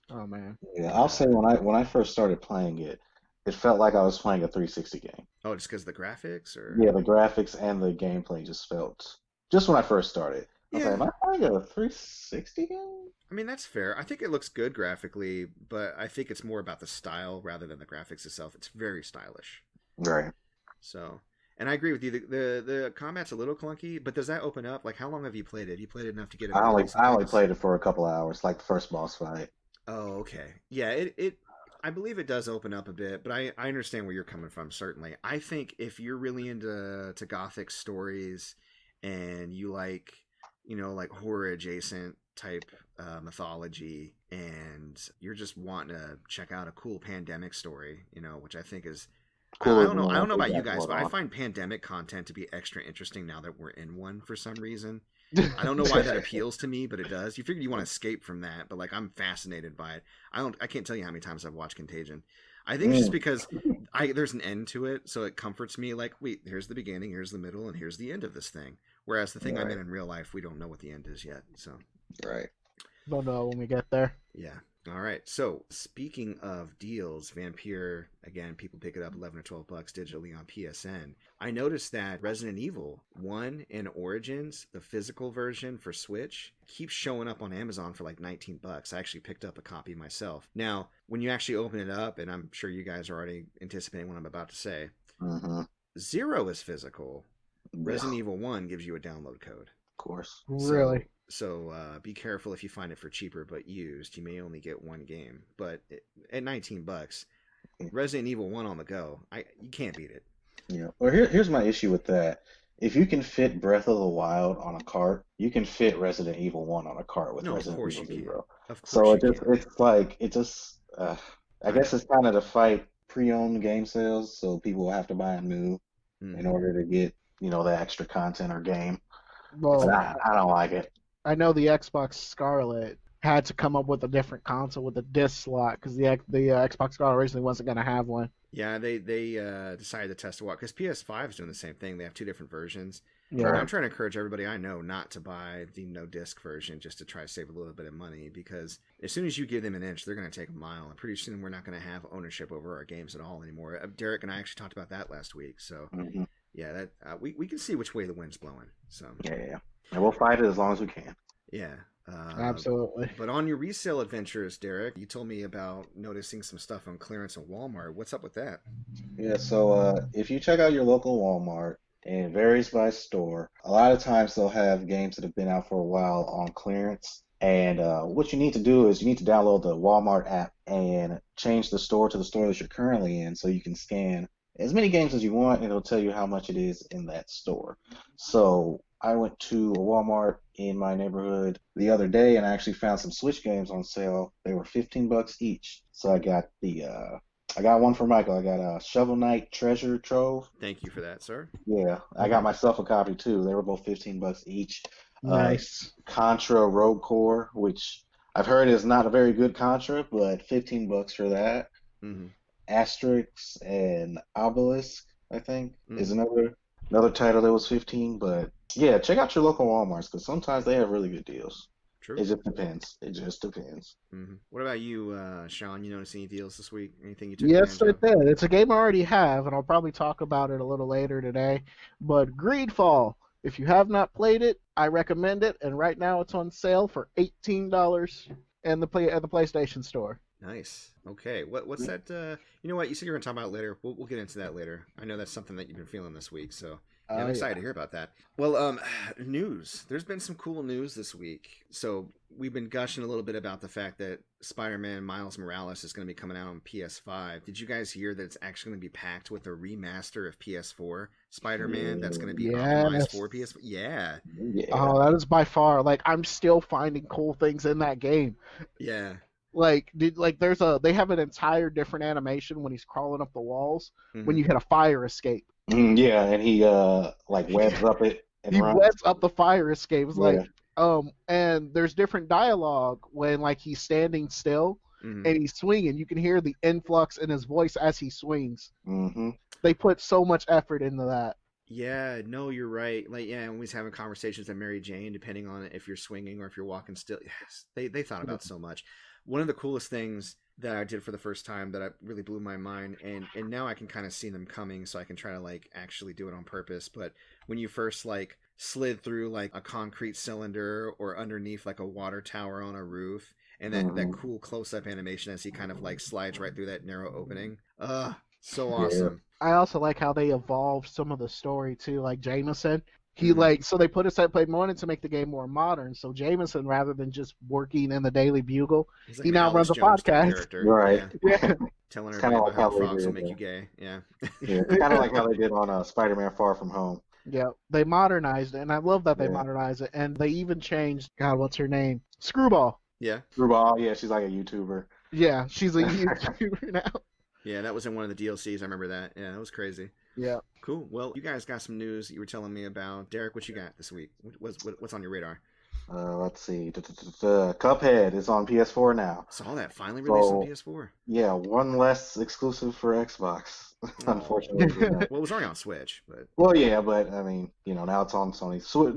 Oh man. Yeah, I'll say when I first started playing it, it felt like I was playing a 360 game. Oh, just because of the graphics, or yeah, the graphics and the gameplay just felt just when I first started. I was like, am I playing a 360 game? I mean, that's fair. I think it looks good graphically, but I think it's more about the style rather than the graphics itself. It's very stylish. Right. So, and I agree with you. The combat's a little clunky, but does that open up? Like, how long have you played it? Have you played it enough to get it? I only played it for a couple hours, like the first boss fight. Oh, okay. Yeah, it I believe it does open up a bit, but I understand where you're coming from, certainly. I think if you're really into gothic stories and you like, like horror adjacent type mythology, and you're just wanting to check out a cool pandemic story, which I think is cool. I don't know about you guys, but I find pandemic content to be extra interesting now that we're in one for some reason. I don't know why that appeals to me, but it does. You figure you want to escape from that, but like I'm fascinated by it. I can't tell you how many times I've watched Contagion. I think it's just because there's an end to it, so it comforts me. Like, wait, here's the beginning, here's the middle, and here's the end of this thing. Whereas the thing I'm in real life, we don't know what the end is yet. So right, don't know when we get there. Yeah. All right. So speaking of deals, Vampyr, again, people pick it up $11 or $12 digitally on PSN. I noticed that Resident Evil 1 and Origins, the physical version for Switch, keeps showing up on Amazon for like $19. I actually picked up a copy myself. Now, when you actually open it up, and I'm sure you guys are already anticipating what I'm about to say, 0 is physical. Resident Evil 1 gives you a download code. Of course. Really? So be careful if you find it for cheaper but used. You may only get one game. But at $19, Resident Evil 1 on the go, you can't beat it. Yeah. Well, here's my issue with that. If you can fit Breath of the Wild on a cart, you can fit Resident Evil 1 on a cart with Resident Evil 0. Of course So you can. it's like it just I guess it's kind of to fight pre-owned game sales, so people will have to buy them new in order to get, the extra content or game. Well, But I don't like it. I know the Xbox Scarlet had to come up with a different console with a disc slot because the Xbox Scarlet originally wasn't going to have one. Yeah, they decided to test a walk because PS5 is doing the same thing. They have 2 different versions. Yeah. And I'm trying to encourage everybody I know not to buy the no disc version just to try to save a little bit of money, because as soon as you give them an inch, they're going to take a mile. And pretty soon we're not going to have ownership over our games at all anymore. Derrick and I actually talked about that last week. So yeah, that we can see which way the wind's blowing. So yeah, and we'll fight it as long as we can. Yeah. Absolutely. But on your resale adventures, Derrick, you told me about noticing some stuff on clearance at Walmart. What's up with that? Yeah, so if you check out your local Walmart, and it varies by store, a lot of times they'll have games that have been out for a while on clearance. And what you need to do is you need to download the Walmart app and change the store to the store that you're currently in, so you can scan as many games as you want, and it'll tell you how much it is in that store. So I went to a Walmart in my neighborhood the other day, and I actually found some Switch games on sale. They were $15 each. So I got I got one for Michael. I got a Shovel Knight Treasure Trove. Thank you for that, sir. Yeah, I got myself a copy too. They were both $15 each. Nice. Contra Rogue Core, which I've heard is not a very good Contra, but $15 for that. Asterix and Obelisk, I think, is another title that was 15. But yeah, check out your local Walmarts because sometimes they have really good deals. True. It just depends. What about you, Shaun? You notice any deals this week? Anything you took Yes, I advantage of? did. It's a game I already have, and I'll probably talk about it a little later today. But Greedfall, if you have not played it, I recommend it. And right now it's on sale for $18 at the PlayStation Store. Nice. Okay. What's that? You know what? You said you were going to talk about it later. We'll get into that later. I know that's something that you've been feeling this week, so yeah, I'm excited to hear about that. Well, news. There's been some cool news this week. So we've been gushing a little bit about the fact that Spider-Man Miles Morales is going to be coming out on PS5. Did you guys hear that it's actually going to be packed with a remaster of PS4 Spider-Man that's going to be optimized for PS4? Yeah. Oh, that is by far, I'm still finding cool things in that game. Yeah. They have an entire different animation when he's crawling up the walls when you hit a fire escape. Yeah, and he webs up it and he runs. webs up the fire escape. And there's different dialogue when he's standing still and he's swinging. You can hear the influx in his voice as he swings. They put so much effort into that. Yeah, no, you're right. When we was having conversations at Mary Jane, depending on if you're swinging or if you're walking still, yes, they thought about so much. One of the coolest things that I did for the first time that really blew my mind, and now I can kind of see them coming, so I can try to actually do it on purpose. But when you first slid through a concrete cylinder or underneath a water tower on a roof, and that cool close-up animation as he kind of slides right through that narrow opening, so awesome. I also like how they evolved some of the story too, like Jameson. He so they put a set play wanted to make the game more modern. So Jameson, rather than just working in the Daily Bugle, he now runs a podcast. Right. Yeah. Telling everybody about how frogs will make you gay. Yeah. Yeah. Kind of like how they did on Spider-Man Far From Home. Yeah. They modernized it, and I love that they modernized it. And they even changed, God, what's her name? Screwball. Yeah. Screwball, yeah, she's like a YouTuber. Yeah, she's a YouTuber now. Yeah, that was in one of the DLCs. I remember that. Yeah, that was crazy. Yeah. Cool. Well, you guys got some news that you were telling me about. Derrick, what you got this week? What's on your radar? Let's see. Cuphead is on PS4 now. Saw that finally released on PS4. Yeah, one less exclusive for Xbox. Unfortunately. Well, it was already on Switch, but. Well, yeah, but I mean, now it's on Sony. So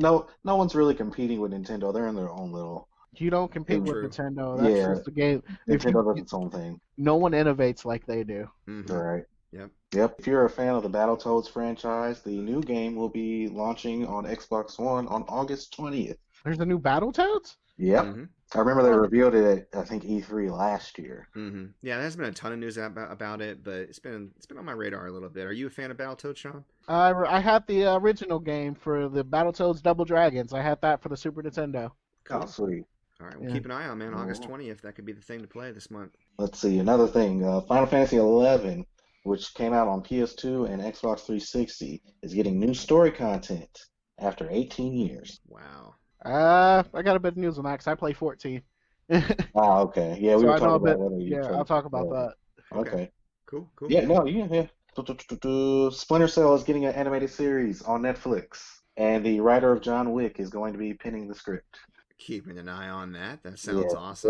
no one's really competing with Nintendo. They're in their own little. You don't compete with Nintendo. That's just the game. Nintendo does its own thing. No one innovates like they do. Right. Yep. If you're a fan of the Battletoads franchise, the new game will be launching on Xbox One on August 20th. There's a new Battletoads? Yep. I remember they revealed it at, I think, E3 last year. Yeah, there hasn't been a ton of news about it, but it's been on my radar a little bit. Are you a fan of Battletoads, Shaun? I had the original game for the Battletoads Double Dragons. I had that for the Super Nintendo. Cool. Oh, sweet. All right, well, keep an eye on, man. August 20th, that could be the thing to play this month. Let's see, another thing. Final Fantasy XI, which came out on PS2 and Xbox 360, is getting new story content after 18 years. Wow. I got a bit of news on that because I play 14. Okay. Yeah, we were talking about I'll talk about that. Okay. Cool. Yeah, no, yeah. Splinter Cell is getting an animated series on Netflix, and the writer of John Wick is going to be penning the script. Keeping an eye on that. That sounds Yeah, awesome.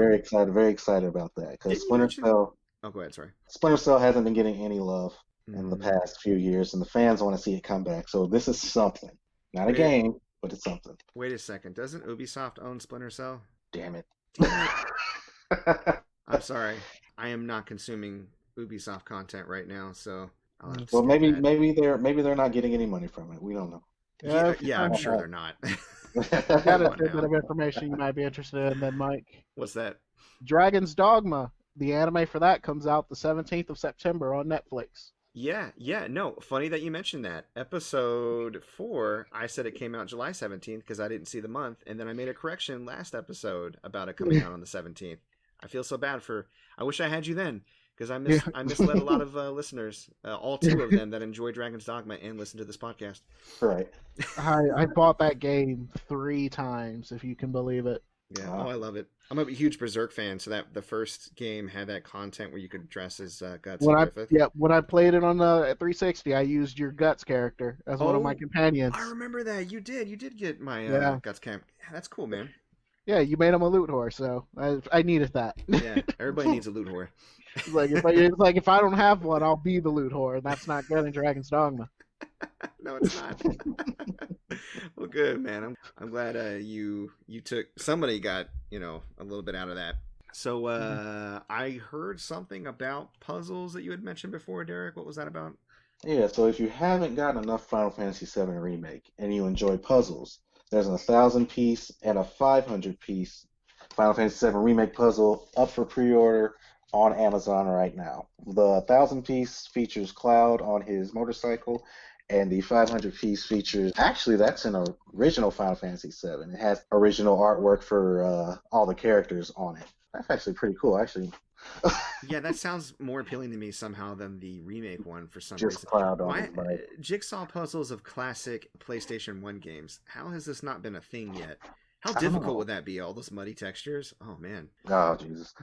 very excited about that because Didn't you mention? Oh, go ahead. Sorry. Splinter Cell hasn't been getting any love in the Mm, past few years, and the fans want to see it come back. So this is something, not a wait, game, but it's something. wait a second. Doesn't Ubisoft own Splinter Cell? Damn it. Damn it. I'm sorry. I am not consuming Ubisoft content right now, so I'll have to Well, skip that. maybe they're not getting any money from it. We don't know. Yeah, Yeah, I'm sure they're not. I got Come a on tidbit now. of information you might be interested in then, Mike. What's that? Dragon's Dogma. The anime for that comes out the 17th of September on Netflix. Yeah, no. Funny that you mentioned that. Episode 4, I said it came out July 17th because I didn't see the month, and then I made a correction last episode about it coming out on the 17th. I feel so bad I wish I had you then because I misled a lot of listeners, all 2 of them that enjoy Dragon's Dogma and listen to this podcast. Right. I bought that game 3 times, if you can believe it. Yeah. Wow. Oh, I love it. I'm a huge Berserk fan, so that the first game had that content where you could dress as Guts and Griffith. When I played it on the 360, I used your Guts character as one of my companions. I remember that. You did get my Guts camp. That's cool, man. Yeah, you made him a loot whore, so I needed that. Yeah, everybody needs a loot whore. It's like if I don't have one, I'll be the loot whore, and that's not good in Dragon's Dogma. No, it's not. Well, good, man. I'm glad you took somebody got a little bit out of that. So I heard something about puzzles that you had mentioned before, Derek. What was that about? Yeah, so if you haven't gotten enough Final Fantasy VII Remake and you enjoy puzzles, there's a 1,000-piece and a 500-piece Final Fantasy VII Remake puzzle up for pre-order on Amazon right now. The 1,000-piece features Cloud on his motorcycle, and the 500-piece features, actually, that's an original Final Fantasy VII. It has original artwork for all the characters on it. That's actually pretty cool, actually. Yeah, that sounds more appealing to me somehow than the remake one for some Just reason. Cloud on Why his bike. jigsaw puzzles of classic PlayStation 1 games? How has this not been a thing yet? How I don't difficult know. would that be? All those muddy textures? Oh man. Oh, Jesus.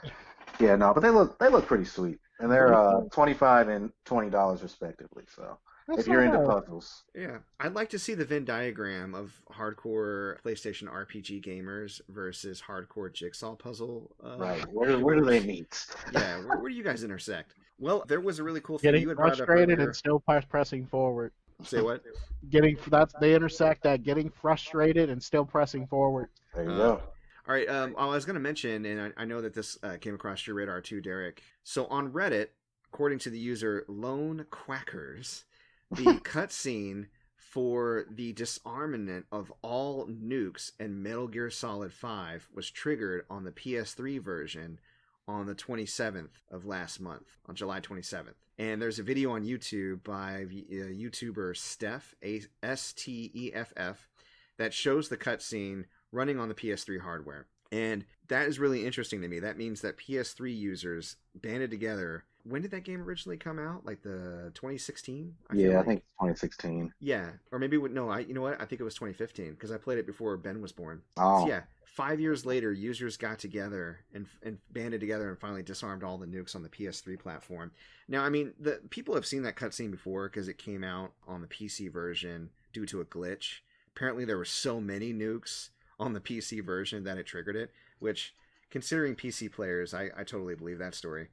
Yeah, no, but they look pretty sweet. And they're $25 and $20 respectively, so That's if you're not into bad. puzzles. Yeah, I'd like to see the Venn diagram of hardcore PlayStation RPG gamers versus hardcore jigsaw puzzle. Right. Where do they meet? Yeah, where do you guys intersect? Well, there was a really cool thing Getting you had brought up frustrated earlier. and still pressing forward. Say what? They intersect at getting frustrated and still pressing forward. There you go. All right, I was going to mention, and I know that this came across your radar too, Derek. So on Reddit, according to the user Lone Quackers, the cutscene for the disarmament of all nukes in Metal Gear Solid 5 was triggered on the PS3 version on the 27th of last month, on July 27th. And there's a video on YouTube by YouTuber Steph, S-T-E-F-F, that shows the cutscene running on the PS3 hardware. And that is really interesting to me. That means that PS3 users banded together. When did that game originally come out? Like the 2016? I think it's 2016. Yeah, or maybe no. You know what? I think it was 2015 because I played it before Ben was born. Oh. So yeah, 5 years later, users got together and banded together and finally disarmed all the nukes on the PS3 platform. Now, I mean, the people have seen that cutscene before because it came out on the PC version due to a glitch. Apparently, there were so many nukes on the PC version that it triggered it, which, considering PC players, I totally believe that story.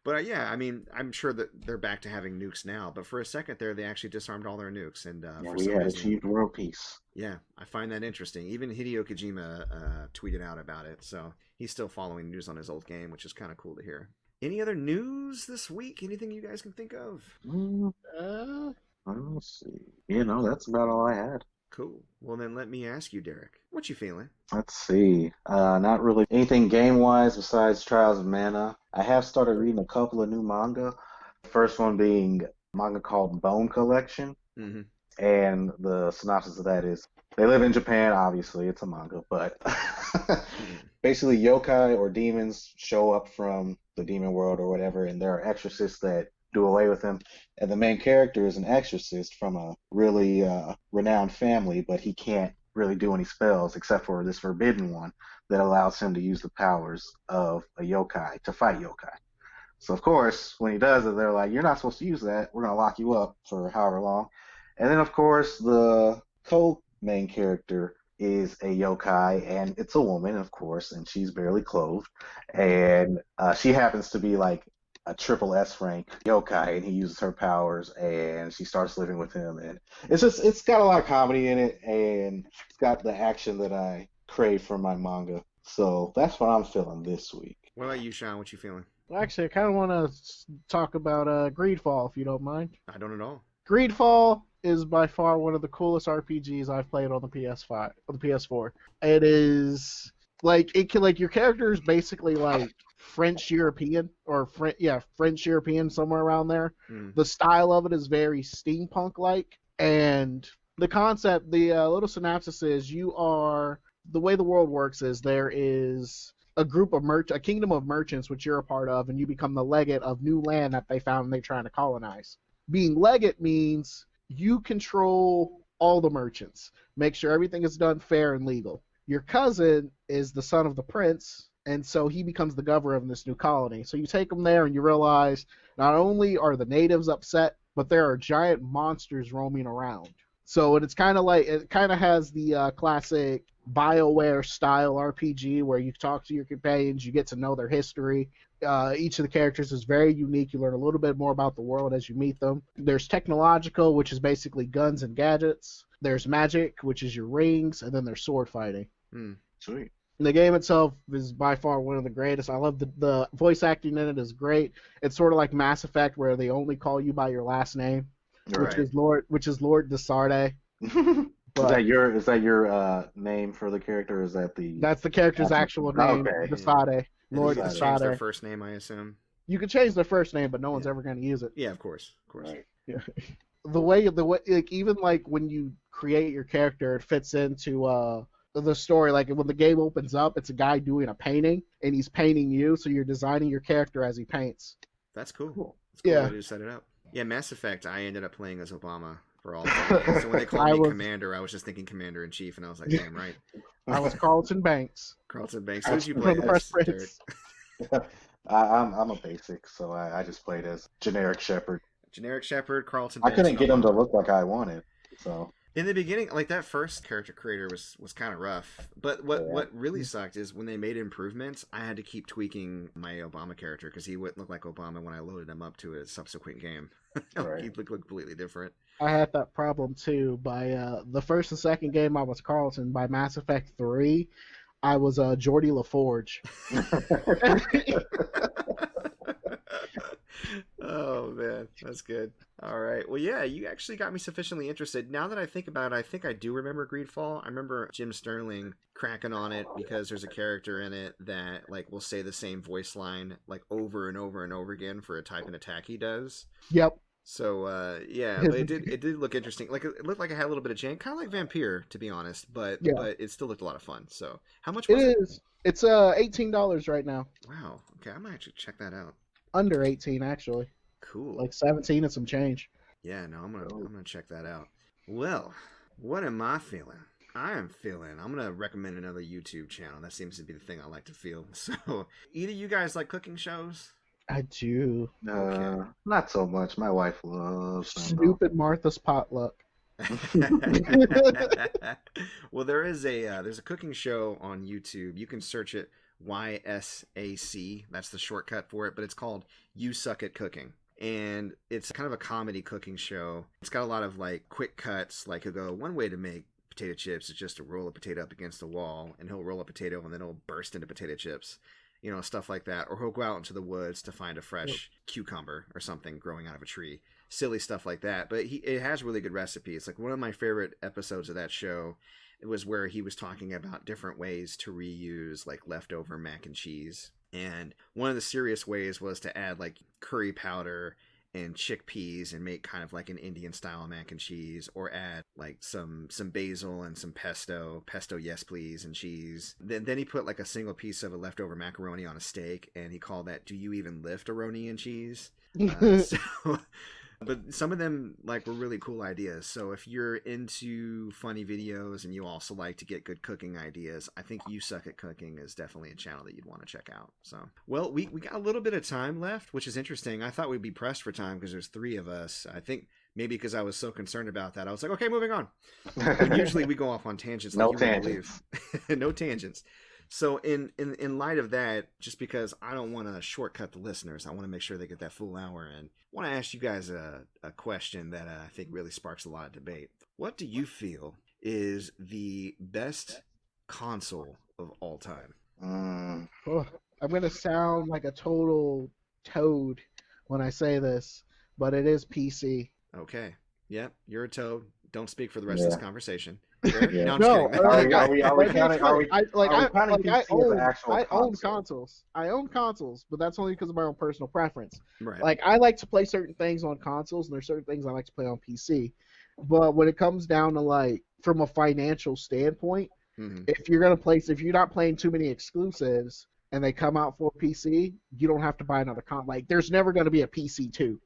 But yeah, I mean, I'm sure that they're back to having nukes now, but for a second there, they actually disarmed all their nukes. And for we some had reason, achieved world peace. Yeah, I find that interesting. Even Hideo Kojima tweeted out about it, so he's still following news on his old game, which is kind of cool to hear. Any other news this week? Anything you guys can think of? Let's see. That's about all I had. Cool. Well, then let me ask you, Derek, what you feeling? Let's see. Not really anything game-wise besides Trials of Mana. I have started reading a couple of new manga. The first one being a manga called Bone Collection. Mm-hmm. And the synopsis of that is, they live in Japan, obviously, it's a manga, but basically yokai or demons show up from the demon world or whatever, and there are exorcists that do away with them. And the main character is an exorcist from a really renowned family, but he can't really do any spells except for this forbidden one that allows him to use the powers of a yokai to fight yokai. So of course, when he does it, they're like, "You're not supposed to use that. We're gonna lock you up for however long." And then of course the co-main character is a yokai, and it's a woman, of course, and she's barely clothed, and she happens to be like a triple S rank yokai, and he uses her powers, and she starts living with him, and it's got a lot of comedy in it, and it's got the action that I crave from my manga. So that's what I'm feeling this week. What about you, Shaun? What you feeling? Well, actually, I kind of want to talk about Greedfall, if you don't mind. I don't at all. Greedfall is by far one of the coolest RPGs I've played on the PS5, on the PS4. It is like your character is basically like French European or French European, somewhere around there. The style of it is very steampunk like, and the concept, the little synopsis is the way the world works is there is a kingdom of merchants which you're a part of, and you become the legate of new land that they found and they're trying to colonize. Being legate means you control all the merchants, make sure everything is done fair and legal. Your cousin is the son of the prince, and so he becomes the governor of this new colony. So you take him there and you realize not only are the natives upset, but there are giant monsters roaming around. So it kind of has the classic BioWare style RPG where you talk to your companions, you get to know their history. Each of the characters is very unique. You learn a little bit more about the world as you meet them. There's technological, which is basically guns and gadgets. There's magic, which is your rings, and then there's sword fighting. Sweet. The game itself is by far one of the greatest. I love the voice acting in it is great. It's sort of like Mass Effect where they only call you by your last name, which is Lord Desarde. Is that your name for the character? Or is that That's the character's actual name, Okay. Desade. Lord You can change their Desade. first name, I assume. You can change their first name, but no one's ever going to use it. Yeah, of course. Right. Yeah. The way like even like when you create your character, it fits into the story. Like when the game opens up, it's a guy doing a painting, and he's painting you, so you're designing your character as he paints. That's cool. That's cool Yeah. way to set it up. Yeah, Mass Effect, I ended up playing as Obama for all the games. So when they called me Commander, I was just thinking Commander-in-Chief, and I was like, damn right. I was Carlton Banks. Carlton Banks. Who did you play From the Fresh as, Prince. Derrick? I'm a basic, so I just played as generic shepherd. Generic Shepherd, Carlton I Banks. couldn't get him to look like I wanted, so. In the beginning, like that first character creator was kind of rough. But what really sucked is when they made improvements, I had to keep tweaking my Obama character because he wouldn't look like Obama when I loaded him up to a subsequent game. Right. He'd look completely different. I had that problem too. By the first and second game, I was Carlton. By Mass Effect 3, I was Geordie LaForge. Oh man, that's good. All right. Well, yeah, you actually got me sufficiently interested. Now that I think about it, I think I do remember Greedfall. I remember Jim Sterling cracking on it because there's a character in it that like will say the same voice line like over and over and over again for a type and attack he does. Yep. So yeah, but it did look interesting. Like it looked like it had a little bit of jank, kind of like Vampyr, to be honest. But it still looked a lot of fun. So how much was it? It's $18 right now. Wow. Okay, I might actually check that out. Under 18 actually. Cool. Like 17 and some change. Yeah, no, I'm gonna check that out. Well, what am I feeling? I'm gonna recommend another YouTube channel. That seems to be the thing I like to feel. So, either you guys like cooking shows? I do. Not so much. My wife loves Stupid Martha's Potluck. Well, there's a cooking show on YouTube. You can search it YSAC. That's the shortcut for it, but it's called You Suck at Cooking. And it's kind of a comedy cooking show. It's got a lot of like quick cuts. Like he'll go, one way to make potato chips is just to roll a potato up against the wall, and he'll roll a potato and then it'll burst into potato chips. You know, stuff like that. Or he'll go out into the woods to find a fresh cucumber or something growing out of a tree. Silly stuff like that. But it has really good recipes. Like one of my favorite episodes of that show, it was where he was talking about different ways to reuse like leftover mac and cheese. And one of the serious ways was to add like curry powder and chickpeas and make kind of like an Indian style mac and cheese, or add like some basil and some pesto, yes please, and cheese. Then he put like a single piece of a leftover macaroni on a steak, and he called that "Do you even lift a roni and cheese?" But some of them like were really cool ideas. So if you're into funny videos and you also like to get good cooking ideas, I think You Suck at Cooking is definitely a channel that you'd want to check out. So, well, we got a little bit of time left, which is interesting. I thought we'd be pressed for time because there's 3 of us. I think maybe because I was so concerned about that, I was like, okay, moving on. And usually we go off on tangents. Like No you wouldn't tangents. believe. No tangents. So in light of that, just because I don't want to shortcut the listeners, I want to make sure they get that full hour in. I want to ask you guys a question that I think really sparks a lot of debate. What do you feel is the best console of all time? Oh, I'm gonna sound like a total toad when I say this, but it is PC. Okay. Yep, you're a toad. Don't speak for the rest of this conversation. Yeah. No, I'm No, just kidding. Are we counting? Are we counting PC as an actual I own console? consoles. I own consoles, but that's only because of my own personal preference. Right. Like I like to play certain things on consoles, and there's certain things I like to play on PC. But when it comes down to like from a financial standpoint, if you're not playing too many exclusives and they come out for PC, you don't have to buy another Like there's never going to be a PC 2.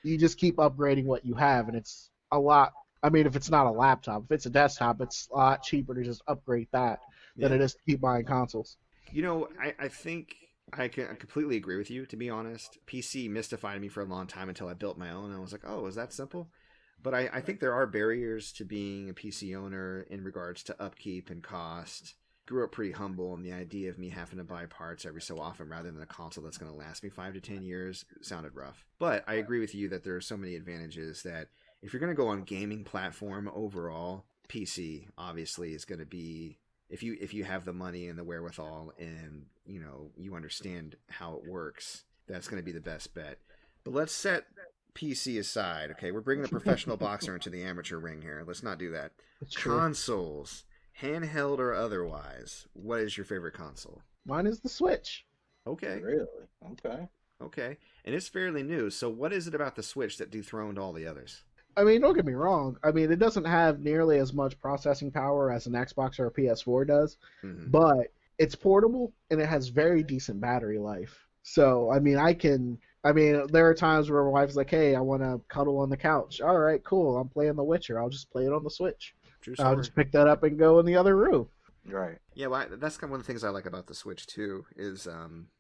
You just keep upgrading what you have, and it's a lot. I mean, if it's not a laptop, if it's a desktop, it's a lot cheaper to just upgrade that than it is to keep buying consoles. You know, I think I completely agree with you, to be honest. PC mystified me for a long time until I built my own. And I was like, oh, is that simple? But I think there are barriers to being a PC owner in regards to upkeep and cost. Grew up pretty humble, and the idea of me having to buy parts every so often rather than a console that's going to last me 5 to 10 years sounded rough. But I agree with you that there are so many advantages that if you're going to go on gaming platform overall, PC obviously is going to be, if you have the money and the wherewithal and you understand how it works, that's going to be the best bet. But let's set PC aside. Okay, we're bringing the professional boxer into the amateur ring here. Let's not do that. Consoles, handheld or otherwise, what is your favorite console? Mine is the Switch. Okay. Really? Okay. And it's fairly new. So what is it about the Switch that dethroned all the others? I mean, don't get me wrong. I mean, it doesn't have nearly as much processing power as an Xbox or a PS4 does, but it's portable and it has very decent battery life. So, I mean, there are times where my wife's like, hey, I want to cuddle on the couch. All right, cool. I'm playing The Witcher. I'll just play it on the Switch. I'll just pick that up and go in the other room. Right. Yeah, well, that's kind of one of the things I like about the Switch, too, is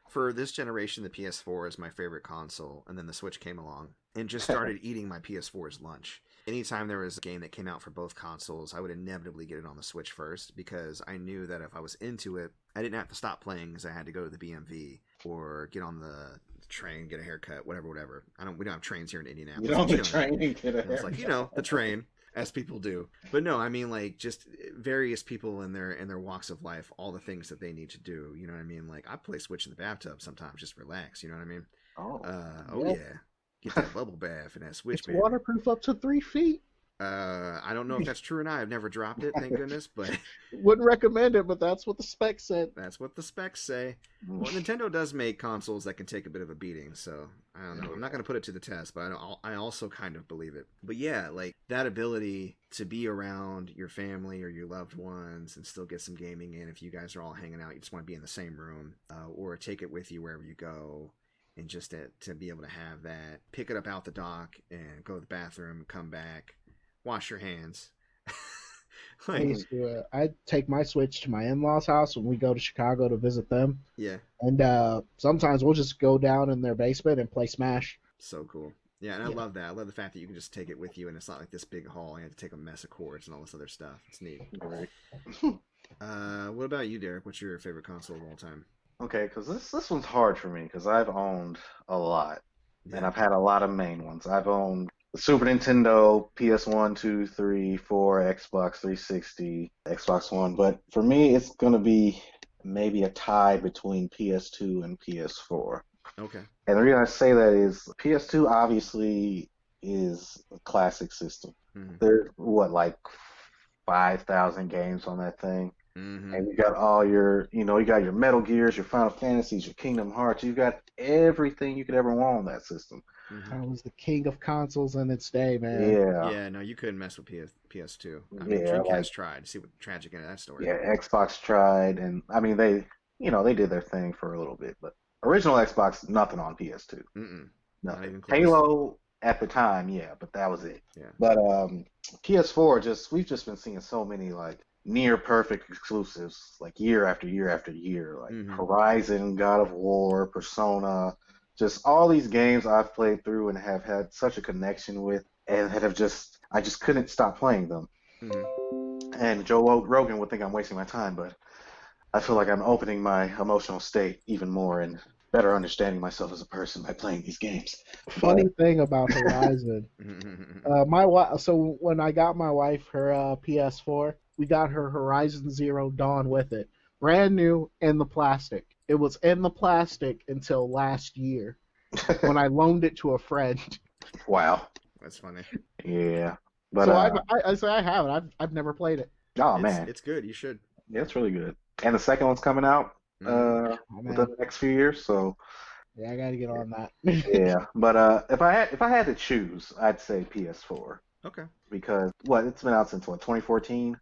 for this generation, the PS4 is my favorite console, and then the Switch came along and just started eating my PS4's lunch. Anytime there was a game that came out for both consoles, I would inevitably get it on the Switch first because I knew that if I was into it, I didn't have to stop playing because I had to go to the BMV or get on the train, get a haircut, whatever. We don't have trains here in Indianapolis. You don't have the train and get a haircut. It's like, the train, as people do. But no, I mean, like, just various people in their walks of life, all the things that they need to do. You know what I mean? Like, I play Switch in the bathtub sometimes, just relax. You know what I mean? Oh, yeah. Get that bubble bath and that Switch, It's baby. waterproof up to 3 feet. I don't know if that's true or not. I've never dropped it, thank goodness. But wouldn't recommend it, but that's what the specs said. That's what the specs say. Well, Nintendo does make consoles that can take a bit of a beating, so I don't know. I'm not going to put it to the test, but I also kind of believe it. But yeah, like that ability to be around your family or your loved ones and still get some gaming in. If you guys are all hanging out, you just want to be in the same room, or take it with you wherever you go. And just to be able to have that, pick it up out the dock and go to the bathroom, come back, wash your hands. I take my Switch to my in-laws' house when we go to Chicago to visit them. Yeah. And sometimes we'll just go down in their basement and play Smash. So cool. Yeah, and I love that. I love the fact that you can just take it with you, and it's not like this big haul. You have to take a mess of cords and all this other stuff. It's neat. Right. What about you, Derek? What's your favorite console of all time? Okay, because this one's hard for me because I've owned a lot, and I've had a lot of main ones. I've owned the Super Nintendo, PS1, 2, 3, 4, Xbox 360, Xbox One. But for me, it's going to be maybe a tie between PS2 and PS4. Okay. And the reason I say that is PS2 obviously is a classic system. There's, like 5,000 games on that thing. And you got all your, you got your Metal Gears, your Final Fantasies, your Kingdom Hearts. You got everything you could ever want on that system. That was the king of consoles in its day, man. Yeah, no, you couldn't mess with PS2. I mean, Dreamcast tried. See what tragic end of that story. Yeah, Xbox tried, and I mean they did their thing for a little bit, but original Xbox, nothing on PS2. Not even close. Halo At the time, yeah, but that was it. Yeah. But PS4, we've just been seeing so many like near perfect exclusives, like year after year after year, like Horizon, God of War, Persona, just all these games I've played through and have had such a connection with, and I just couldn't stop playing them. And Joe Rogan would think I'm wasting my time, but I feel like I'm opening my emotional state even more and better understanding myself as a person by playing these games. Funny thing about Horizon, my wife. So when I got my wife her PS4, we got her Horizon Zero Dawn with it, brand new in the plastic. It was in the plastic until last year when I loaned it to a friend. Wow, that's funny. Yeah, but so I say I have it. I've never played it. Oh man, it's good. You should. Yeah, it's really good. And the second one's coming out within the next few years, so yeah, I got to get on that. Yeah, but if I had to choose, I'd say PS4. Okay. Because it's been out since 2014.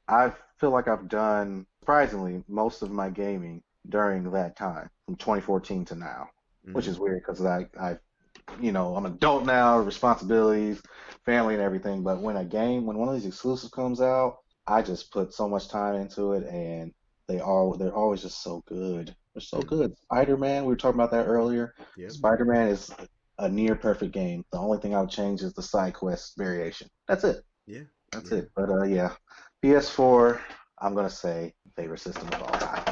I feel like I've done surprisingly most of my gaming during that time, from 2014 to now, which is weird because I'm an adult now, responsibilities, family, and everything. But when one of these exclusives comes out, I just put so much time into it, and they're always just so good. They're so good. Spider-Man, we were talking about that earlier. Yep. Spider-Man is a near perfect game. The only thing I would change is the side quest variation. That's it. Yeah. That's it. But PS4, I'm gonna say favorite system of all time.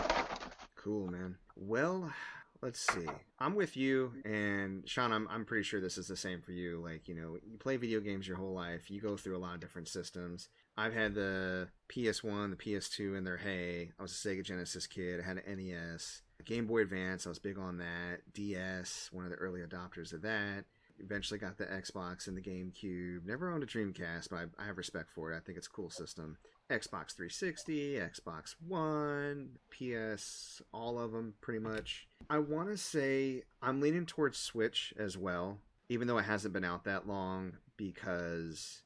Cool, man. Well, let's see. I'm with you, and Shaun, I'm pretty sure this is the same for you. Like, you play video games your whole life. You go through a lot of different systems. I've had the PS1, the PS2 in their hey. I was a Sega Genesis kid. I had an NES. Game Boy Advance, I was big on that. DS, one of the early adopters of that. Eventually got the Xbox and the GameCube. Never owned a Dreamcast, but I have respect for it. I think it's a cool system. Xbox 360, Xbox One, PS, all of them pretty much. I want to say I'm leaning towards Switch as well, even though it hasn't been out that long, because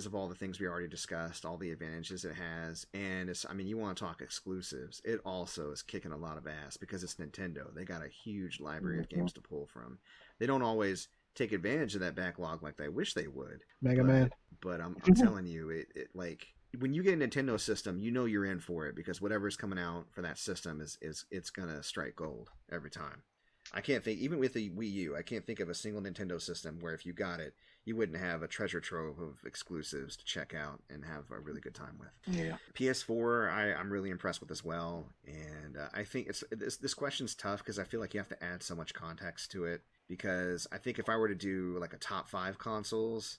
of all the things we already discussed, all the advantages it has, and you want to talk exclusives, it also is kicking a lot of ass because it's Nintendo. They got a huge library of games to pull from. They don't always take advantage of that backlog like they wish they would. Mega Man. But I'm telling you, it like when you get a Nintendo system, you're in for it because whatever's coming out for that system is it's gonna strike gold every time. I can't think, even with the Wii U, I can't think of a single Nintendo system where if you got it, you wouldn't have a treasure trove of exclusives to check out and have a really good time with. Yeah. PS4, I'm really impressed with as well, and I think this question's tough because I feel like you have to add so much context to it. Because I think if I were to do like a top 5 consoles,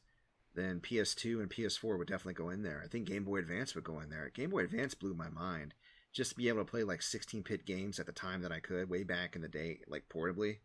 then PS2 and PS4 would definitely go in there. I think Game Boy Advance would go in there. Game Boy Advance blew my mind. Just to be able to play like 16-bit games at the time that I could, way back in the day, like portably,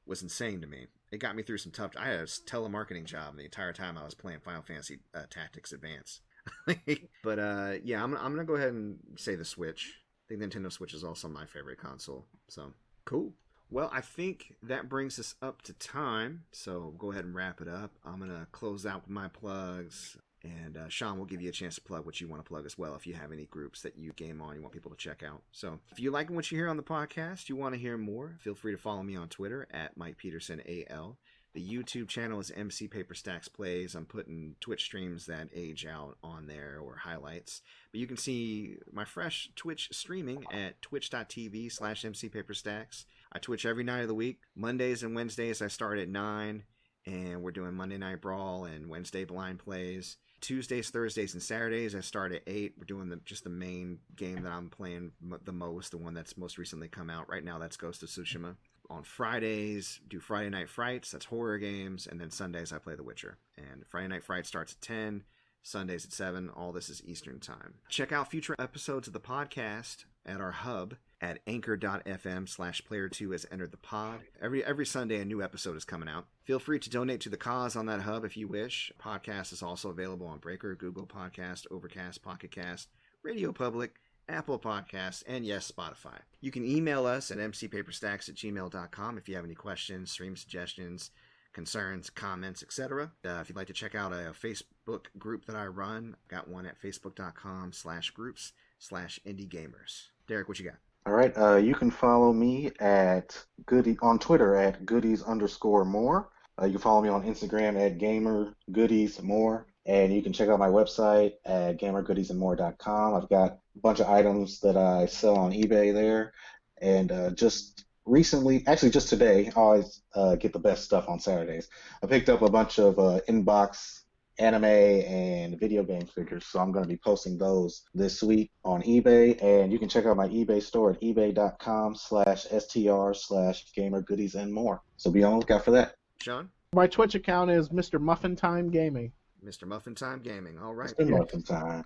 was insane to me. It got me through some tough... I had a telemarketing job the entire time I was playing Final Fantasy Tactics Advance. But yeah, I'm going to go ahead and say the Switch. I think Nintendo Switch is also my favorite console. So, cool. Well, I think that brings us up to time, so go ahead and wrap it up. I'm going to close out with my plugs, and Shaun will give you a chance to plug what you want to plug as well if you have any groups that you game on you want people to check out. So if you like what you hear on the podcast, you want to hear more, feel free to follow me on Twitter at MikePetersonAL. The YouTube channel is MC Paper Stacks Plays. I'm putting Twitch streams that age out on there or highlights. But you can see my fresh Twitch streaming at twitch.tv/MCPaperStacks. I Twitch every night of the week. Mondays and Wednesdays I start at 9, and we're doing Monday Night Brawl and Wednesday Blind Plays. Tuesdays, Thursdays, and Saturdays I start at 8. We're doing just the main game that I'm playing the most, the one that's most recently come out. Right now that's Ghost of Tsushima. On Fridays, do Friday Night Frights, that's horror games, and then Sundays I play The Witcher. And Friday Night Fright starts at 10, Sundays at 7, all this is Eastern Time. Check out future episodes of the podcast at our hub at anchor.fm/player2 has entered the pod. Every Sunday a new episode is coming out. Feel free to donate to the cause on that hub if you wish. Podcast is also available on Breaker, Google Podcast, Overcast, Pocket Cast, Radio Public, Apple Podcasts, and yes, Spotify. You can email us at mcpaperstacks@gmail.com if you have any questions, stream suggestions, concerns, comments, etc. If you'd like to check out a Facebook group that I run, I've got one at facebook.com/groups/indiegamers. Derrick, what you got? All right, you can follow me on Twitter at goodies_more. You can follow me on Instagram at GamerGoodiesMore, and you can check out my website at gamergoodiesandmore.com. I've got a bunch of items that I sell on eBay there, and just recently, actually just today, I always get the best stuff on Saturdays. I picked up a bunch of inbox anime and video game figures, so I'm going to be posting those this week on eBay, and you can check out my eBay store at ebay.com/str/gamergoodiesandmore. So be on the lookout for that. Shaun? My Twitch account is Mr. Muffin Time Gaming. Mr. Muffin Time Gaming. All right. It's been muffin time.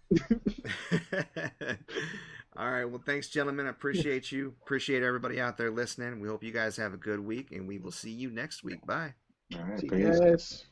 All right. Well, thanks, gentlemen. I appreciate you. Appreciate everybody out there listening. We hope you guys have a good week, and we will see you next week. Bye. All right, See you peace. guys.